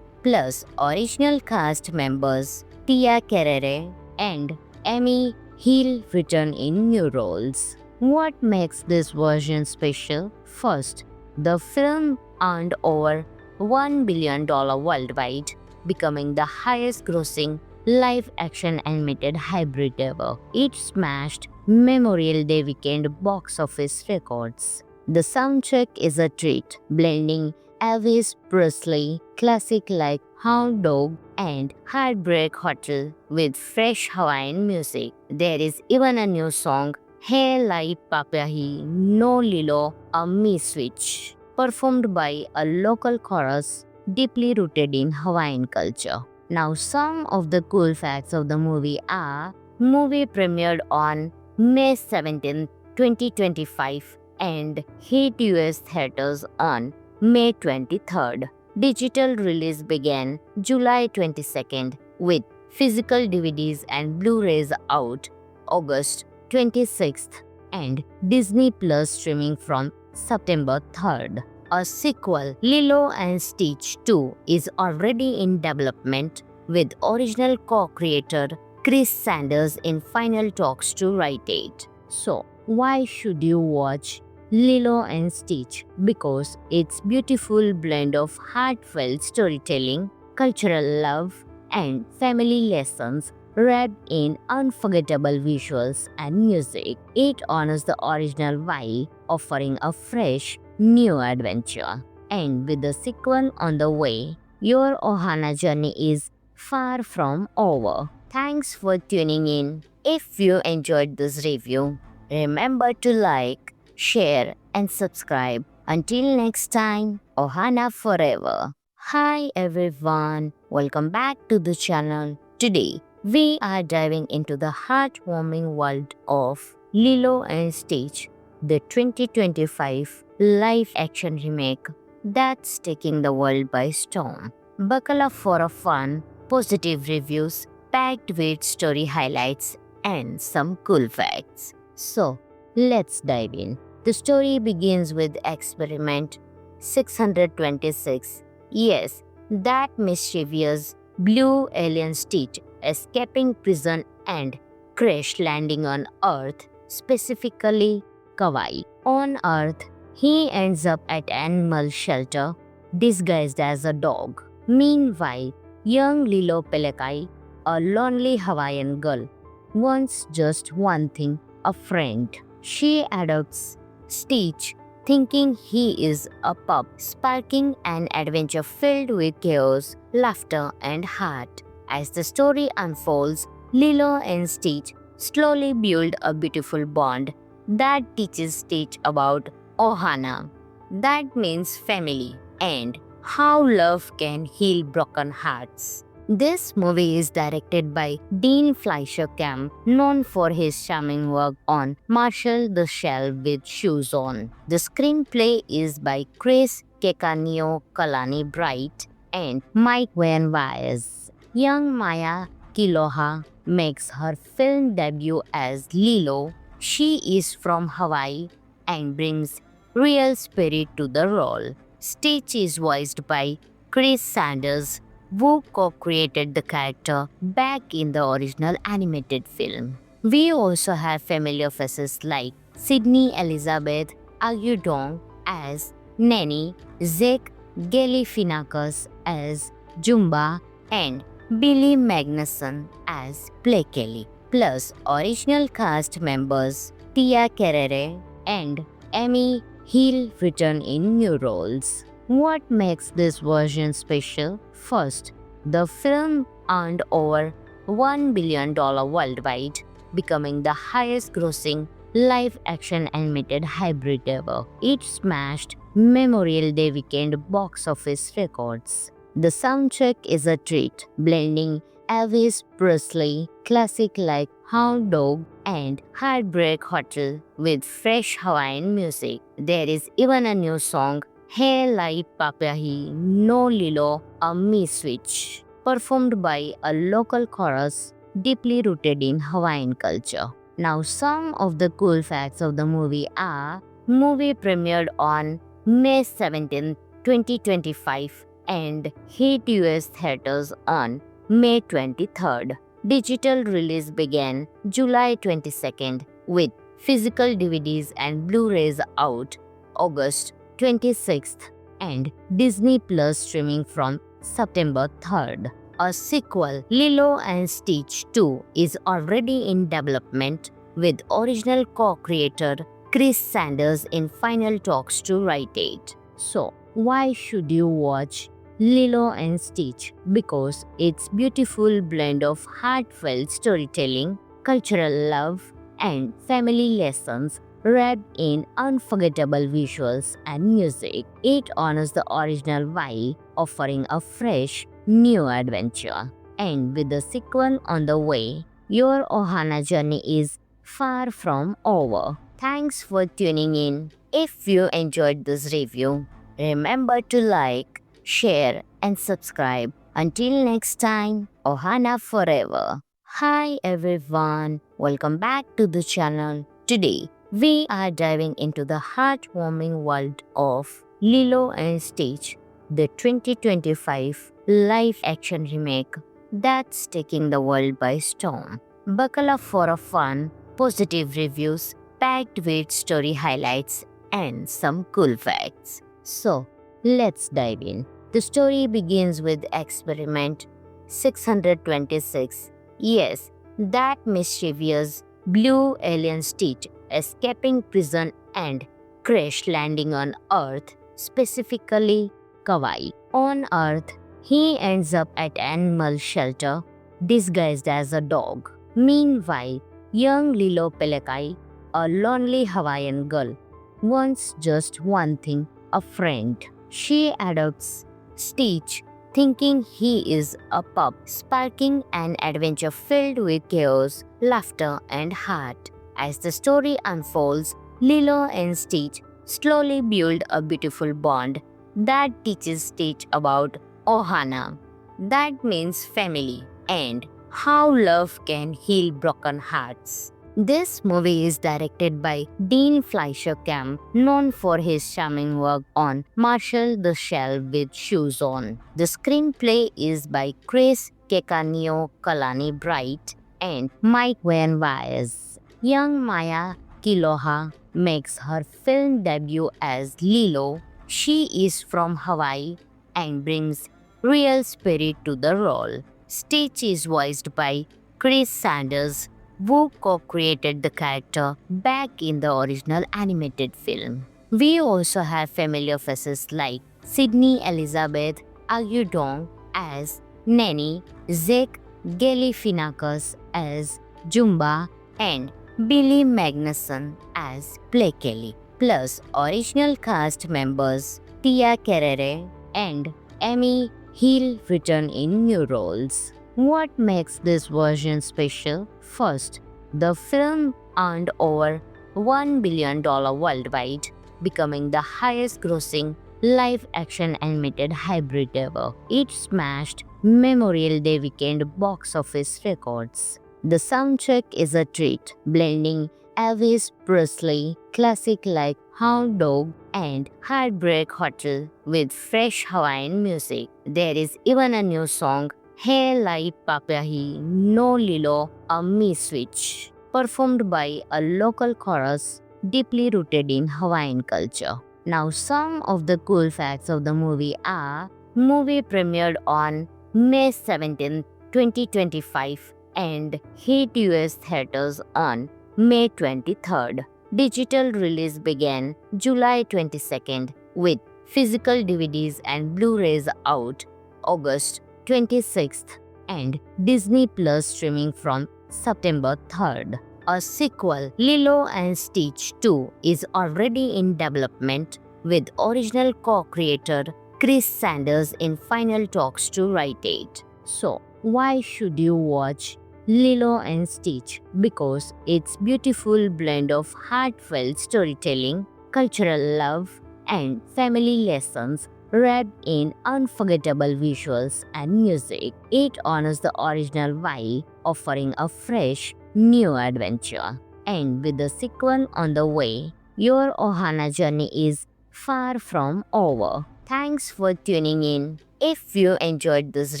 plus original cast members Tia Carrere and Emmy Hill return in new roles. What makes this version special? First, the film earned over $1 billion worldwide, becoming the highest grossing live-action animated hybrid ever. It smashed Memorial Day weekend box office records. The soundtrack is a treat, blending Elvis Presley classic like Hound Dog and Heartbreak Hotel with fresh Hawaiian music. There is even a new song, Hey Lai Papahi No Lilo A Me Switch, performed by a local chorus deeply rooted in Hawaiian culture. Now, some of the cool facts of the movie are: movie premiered on May 17, 2025 and hit US theaters on May 23rd. Digital release began July 22nd with physical DVDs and Blu-rays out August 26th and Disney Plus streaming from September 3rd. A sequel, Lilo and Stitch 2, is already in development with original co-creator Chris Sanders in final talks to write it. So, why should you watch Lilo and Stitch? Because it's beautiful blend of heartfelt storytelling, cultural love, and family lessons wrapped in unforgettable visuals and music. It honors the original while offering a fresh, new adventure. And with the sequel on the way, your Ohana journey is far from over. Thanks for tuning in. If you enjoyed this review, remember to like, share, and subscribe. Until next time, Ohana forever. Hi everyone, welcome back to the channel. Today, we are diving into the heartwarming world of Lilo and Stitch, the 2025 live-action remake that's taking the world by storm. Buckle up for a fun, positive reviews packed with story highlights and some cool facts. So, let's dive in. The story begins with experiment 626. Yes, that mischievous blue alien Stitch escaping prison and crash landing on Earth, specifically Kauai. On Earth, he ends up at animal shelter disguised as a dog. Meanwhile, young Lilo Pelekai, a lonely Hawaiian girl, wants just one thing, a friend. She adopts Stitch, thinking he is a pup, sparking an adventure filled with chaos, laughter, and heart. As the story unfolds, Lilo and Stitch slowly build a beautiful bond that teaches Stitch about Ohana, that means family, and how love can heal broken hearts. This movie is directed by Dean Fleischer Camp, known for his charming work on Marshall the Shell with Shoes On. The screenplay is by Chris Kekanio Kalani Bright and Mike Van Wyers. Young Maya Kiloha makes her film debut as Lilo. She is from Hawaii and brings real spirit to the role. Stitch is voiced by Chris Sanders, who co-created the character back in the original animated film. We also have familiar faces like Sydney Elizabeth Agudong as Nanny, Zach Galifianakis as Jumba, and Billy Magnuson as Play Kelly. Plus original cast members Tia Carrere and Amy Hill return in new roles. What makes this version special? First, the film earned over $1 billion worldwide, becoming the highest grossing live-action animated hybrid ever. It smashed Memorial Day weekend box office records. The soundtrack is a treat, blending Elvis Presley classic like Hound Dog and Heartbreak Hotel with fresh Hawaiian music. There is even a new song, Hey Lai Papahi No Lilo A Me Switch, performed by a local chorus deeply rooted in Hawaiian culture. Now, some of the cool facts of the movie are: movie premiered on May 17, 2025 and hit US theaters on May 23rd. Digital release began July 22nd with physical DVDs and Blu-rays out August 26th and Disney Plus streaming from September 3rd. A sequel, Lilo and Stitch 2, is already in development with original co-creator Chris Sanders in final talks to write it. So, why should you watch Lilo and Stitch? Because it's beautiful blend of heartfelt storytelling, cultural love, and family lessons wrapped in unforgettable visuals and music. It honors the original while offering a fresh, new adventure. And with the sequel on the way, your Ohana journey is far from over. Thanks for tuning in. If you enjoyed this review, remember to like, share, and subscribe. Until next time, Ohana forever. Hi everyone, welcome back to the channel. Today, we are diving into the heartwarming world of Lilo and Stitch, the 2025 live action remake that's taking the world by storm. Buckle up for a fun, positive reviews packed with story highlights and some cool facts. So, let's dive in. The story begins with experiment 626. Yes, that mischievous blue alien Stitch escaping prison and crash landing on Earth, specifically Kauai. On Earth, he ends up at animal shelter disguised as a dog. Meanwhile, young Lilo Pelekai, a lonely Hawaiian girl, wants just one thing: a friend. She adopts Stitch, thinking he is a pup, sparking an adventure filled with chaos, laughter, and heart. As the story unfolds, Lilo and Stitch slowly build a beautiful bond that teaches Stitch about Ohana, that means family, and how love can heal broken hearts. This movie is directed by Dean Fleischer Camp, known for his charming work on Marshall the Shell with Shoes On. The screenplay is by Chris Kekanio Kalani Bright and Mike Van Wyes. Young Maya Kiloha makes her film debut as Lilo. She is from Hawaii and brings real spirit to the role. Stitch is voiced by Chris Sanders, who co-created the character back in the original animated film. We also have familiar faces like Sydney Elizabeth Agudong as Nanny, Zach Galifianakis as Jumba, and Billy Magnuson as Play Kelly, plus original cast members Tia Carrere and Amy Hill return in new roles. What makes this version special? First, the film earned over $1 billion worldwide, becoming the highest grossing live-action animated hybrid ever. It smashed Memorial Day weekend box office records. The soundtrack is a treat, blending Elvis Presley classic like Hound Dog and Heartbreak Hotel with fresh Hawaiian music. There is even a new song, Hey Lai Papahi No Lilo A Me Switch, performed by a local chorus deeply rooted in Hawaiian culture. Now, some of the cool facts of the movie are: movie premiered on May 17, 2025 and hit US theaters on May 23rd. Digital release began July 22nd, with physical DVDs and Blu-rays out August 26th, and Disney Plus streaming from September 3rd. A sequel, Lilo and Stitch 2, is already in development, with original co-creator Chris Sanders in final talks to write it. So, why should you watch Lilo and Stitch? Because it's beautiful blend of heartfelt storytelling, cultural love, and family lessons wrapped in unforgettable visuals and music. It honors the original while offering a fresh, new adventure. And with the sequel on the way, your Ohana journey is far from over. Thanks for tuning in. If you enjoyed this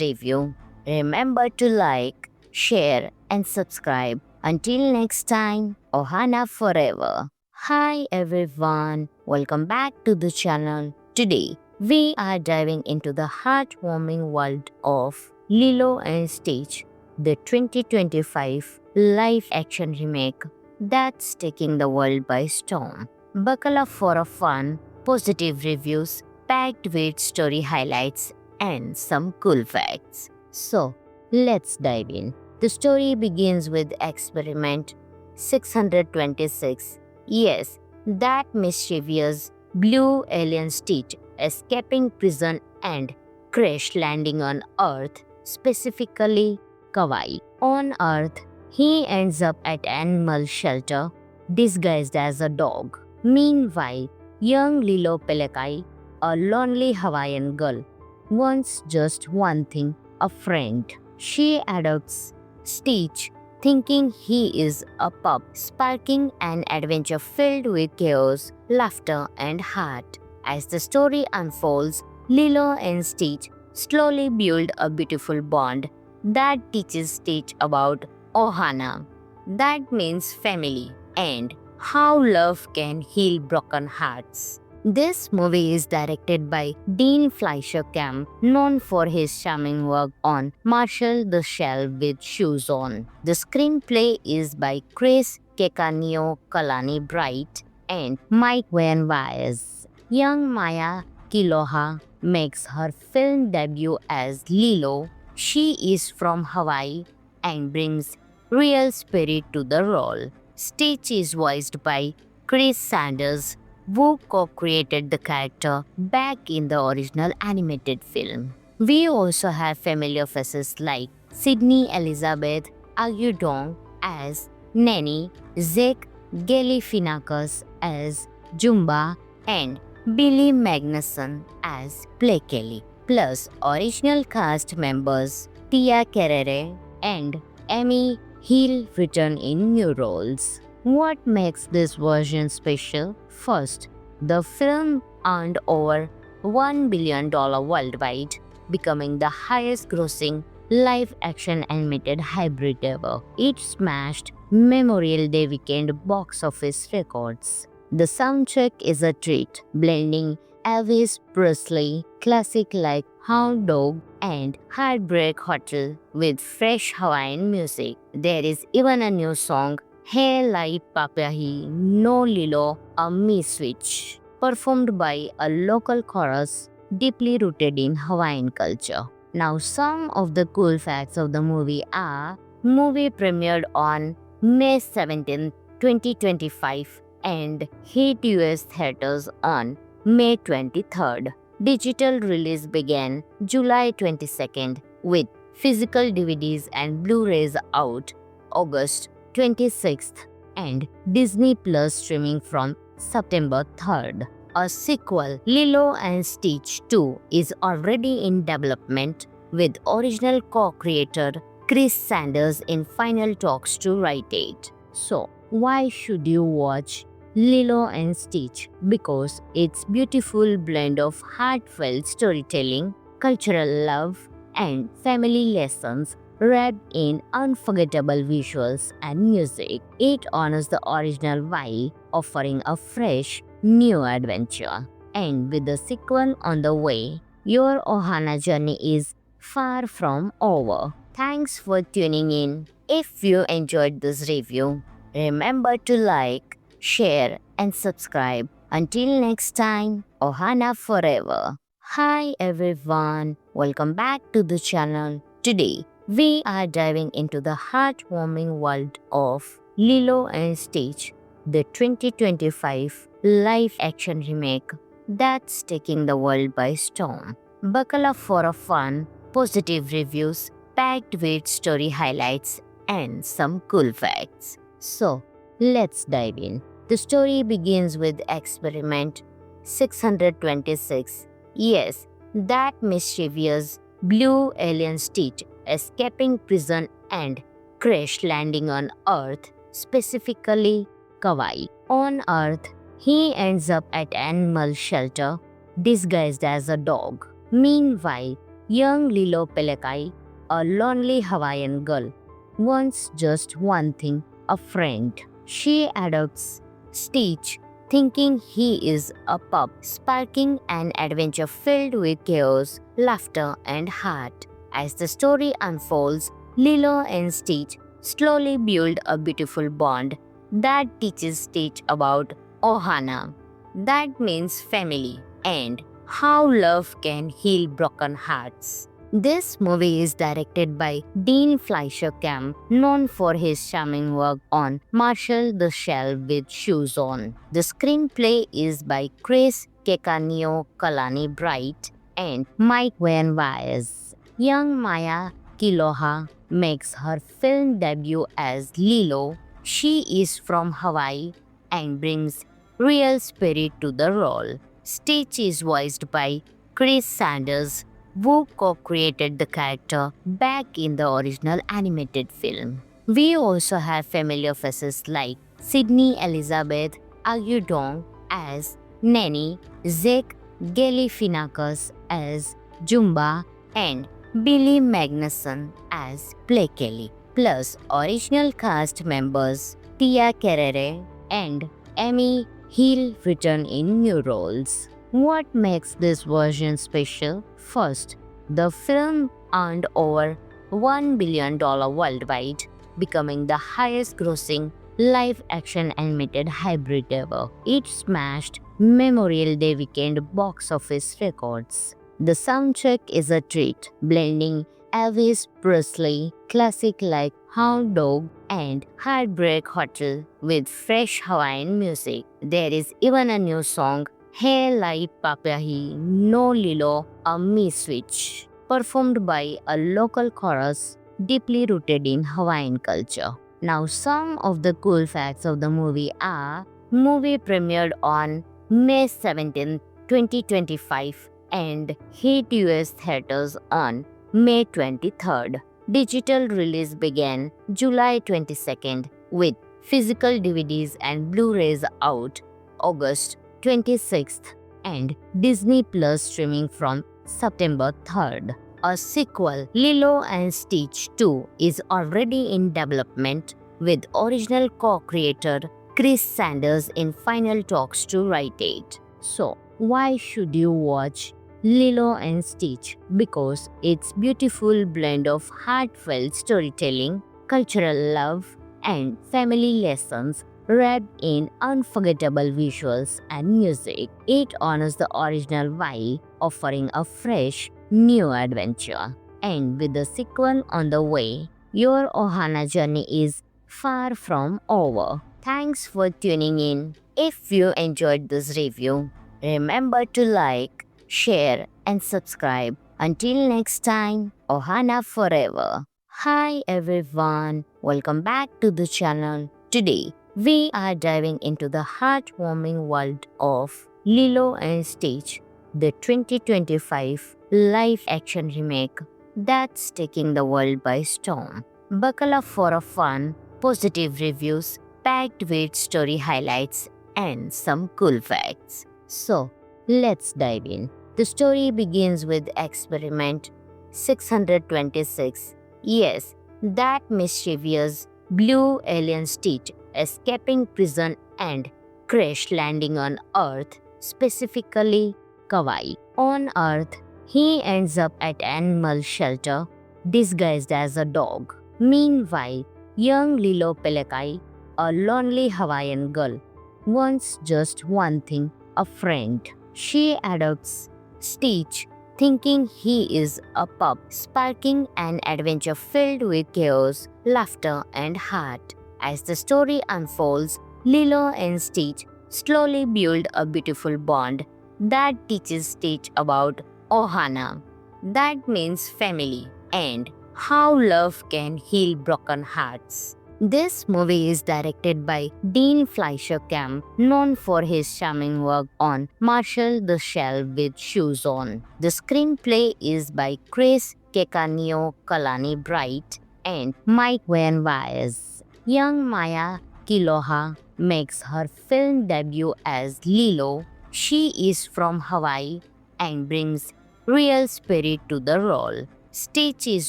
review, remember to like, share, and subscribe. Until next time, Ohana forever. Hi everyone, welcome back to the channel. Today, we are diving into the heartwarming world of Lilo and Stitch, the 2025 live action remake that's taking the world by storm. Buckle up for a fun, positive reviews packed with story highlights and some cool facts. So, let's dive in. The story begins with experiment 626. Yes, that mischievous blue alien Stitch escaping prison and crash landing on Earth, specifically Kauai. On Earth, he ends up at animal shelter disguised as a dog. Meanwhile, young Lilo Pelekai, a lonely Hawaiian girl, wants just one thing, a friend. She adopts Stitch, thinking he is a pup, sparking an adventure filled with chaos, laughter, and heart. As the story unfolds, Lilo and Stitch slowly build a beautiful bond that teaches Stitch about Ohana, that means family, and how love can heal broken hearts. This movie is directed by Dean Fleischer Camp, known for his charming work on Marshall the Shell with Shoes On. The screenplay is by Chris Kekanio Kalani Bright and Mike Van Wyers. Young Maya Kiloha makes her film debut as Lilo. She is from Hawaii and brings real spirit to the role. Stitch is voiced by Chris Sanders, who co-created the character back in the original animated film. We also have familiar faces like Sydney Elizabeth Agudong as Nanny, Zach Galifianakis as Jumba, and Billy Magnuson as Play Kelly, plus original cast members Tia Carrere and Amy Hill return in new roles. What makes this version special? First, the film earned over $1 billion worldwide, becoming the highest grossing live action animated hybrid ever. It smashed Memorial Day weekend box office records. The soundtrack is a treat, blending Elvis Presley classic like Hound Dog and Heartbreak Hotel with fresh Hawaiian music. There is even a new song, Hey Lai Papahi No Lilo A Me Switch, performed by a local chorus deeply rooted in Hawaiian culture. Now, some of the cool facts of the movie are: movie premiered on May 17, 2025 and hit US theaters on May 23rd. Digital release began July 22nd with physical DVDs and Blu-rays out August 26th and Disney Plus streaming from September 3rd. A sequel, Lilo and Stitch 2, is already in development with original co-creator Chris Sanders in final talks to write it. So, why should you watch Lilo and Stitch? Because it's beautiful blend of heartfelt storytelling, cultural love, and family lessons wrapped in unforgettable visuals and music. It honors the original while offering a fresh, new adventure. And with the sequel on the way, your Ohana journey is far from over. Thanks for tuning in. If you enjoyed this review, remember to like, share, and subscribe. Until next time, Ohana forever. Hi everyone, welcome back to the channel. Today, we are diving into the heartwarming world of Lilo and Stitch, the 2025 live-action remake that's taking the world by storm. Buckle up for a fun, positive reviews packed with story highlights and some cool facts. So, let's dive in. The story begins with experiment 626. Yes, that mischievous blue alien Stitch escaping prison and crash landing on Earth, specifically Kauai. On Earth, he ends up at animal shelter disguised as a dog. Meanwhile, young Lilo Pelekai, a lonely Hawaiian girl, wants just one thing, a friend. She adopts Stitch, thinking he is a pup, sparking an adventure filled with chaos, laughter, and heart. As the story unfolds, Lilo and Stitch slowly build a beautiful bond that teaches Stitch about Ohana, that means family, and how love can heal broken hearts. This movie is directed by Dean Fleischer Camp, known for his charming work on Marshall the Shell with Shoes On. The screenplay is by Chris Kekanio Kalani Bright and Mike Van Wyers. Young Maya Kiloha makes her film debut as Lilo. She is from Hawaii and brings real spirit to the role. Stitch is voiced by Chris Sanders, Wu co-created the character back in the original animated film. We also have familiar faces like Sydney Elizabeth Agudong as Nanny, Zeke Galifianakis as Jumba, and Billy Magnuson as Blake Kelly, plus original cast members Tia Carrere and Amy Hill return in new roles. What makes this version special? First, the film earned over $1 billion worldwide, becoming the highest grossing live action animated hybrid ever. It smashed Memorial Day weekend box office records. The soundtrack is a treat, blending Elvis Presley classic like Hound Dog and Heartbreak Hotel with fresh Hawaiian music. There is even a new song, Hey Lai Papahi No Lilo A Me Switch, performed by a local chorus deeply rooted in Hawaiian culture. Now, some of the cool facts of the movie are: movie premiered on May 17, 2025 and hit US theaters on May 23rd. Digital release began July 22nd with physical DVDs and Blu-rays out August 26th and Disney Plus streaming from September 3rd. A sequel, Lilo and Stitch 2, is already in development with original co-creator Chris Sanders in final talks to write it. So, why should you watch Lilo and Stitch? Because it's beautiful blend of heartfelt storytelling, cultural love, and family lessons wrapped in unforgettable visuals and music. It honors the original while offering a fresh, new adventure. And with the sequel on the way, your Ohana journey is far from over. Thanks for tuning in. If you enjoyed this review, remember to like, share, and subscribe. Until next time, Ohana forever. Hi everyone, welcome back to the channel. Today, we are diving into the heartwarming world of Lilo and Stitch, the 2025 live-action remake that's taking the world by storm. Buckle up for a fun, positive reviews packed with story highlights and some cool facts. So, let's dive in. The story begins with experiment 626. Yes, that mischievous blue alien Stitch escaping prison and crash landing on Earth, specifically Kauai. On Earth, he ends up at animal shelter disguised as a dog. Meanwhile, young Lilo Pelekai, a lonely Hawaiian girl, wants just one thing: a friend. She adopts Stitch, thinking he is a pup, sparking an adventure filled with chaos, laughter, and heart. As the story unfolds, Lilo and Stitch slowly build a beautiful bond that teaches Stitch about Ohana, that means family, and how love can heal broken hearts. This movie is directed by Dean Fleischer Camp, known for his charming work on Marshall the Shell with Shoes On. The screenplay is by Chris Kekanio Kalani Bright and Mike Van Wyes. Young Maya Kiloha makes her film debut as Lilo. She is from Hawaii and brings real spirit to the role. Stitch is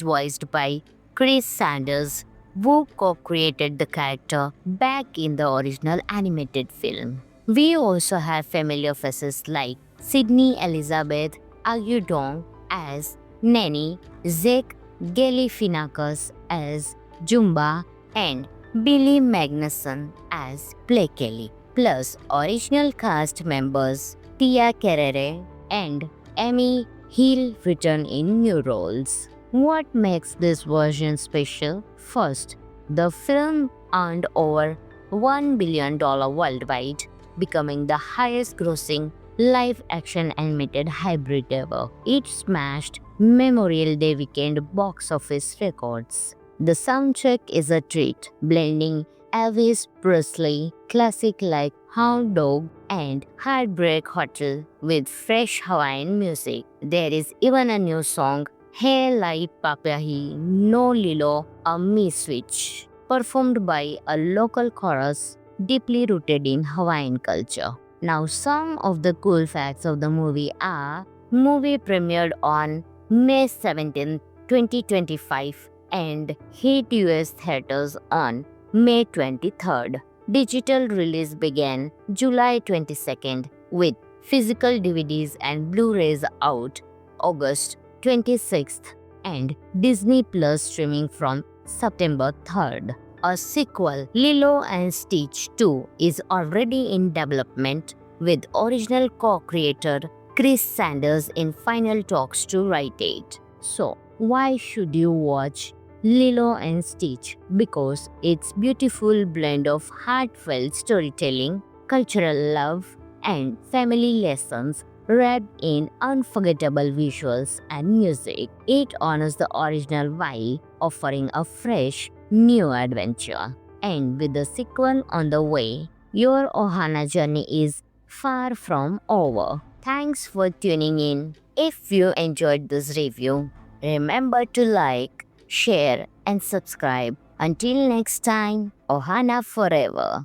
voiced by Chris Sanders, who co-created the character back in the original animated film. We also have familiar faces like Sydney Elizabeth Agudong as Nanny, Zeke Galifianakis as Jumba, and Billy Magnuson as Blake Kelly, plus original cast members Tia Carrere and Amy Hill return in new roles. What makes this version special? First, the film earned over $1 billion worldwide, becoming the highest grossing live-action animated hybrid ever. It smashed Memorial Day weekend box office records. The soundtrack is a treat, blending Elvis Presley classic like Hound Dog and Heartbreak Hotel with fresh Hawaiian music. There is even a new song, Hey Lai Papahi No Lilo A Me Switch, performed by a local chorus deeply rooted in Hawaiian culture. Now, some of the cool facts of the movie are: movie premiered on May 17, 2025 and hit US theaters on May 23rd. Digital release began July 22nd with physical DVDs and Blu-rays out August 26th and Disney Plus streaming from September 3rd. A sequel, Lilo and Stitch 2, is already in development with original co-creator Chris Sanders in final talks to write it. So, why should you watch Lilo and Stitch? Because it's beautiful blend of heartfelt storytelling, cultural love, and family lessons wrapped in unforgettable visuals and music. It honors the original while offering a fresh, new adventure. And with the sequel on the way, your Ohana journey is far from over. Thanks for tuning in. If you enjoyed this review, remember to like, share, and subscribe. Until next time, Ohana forever.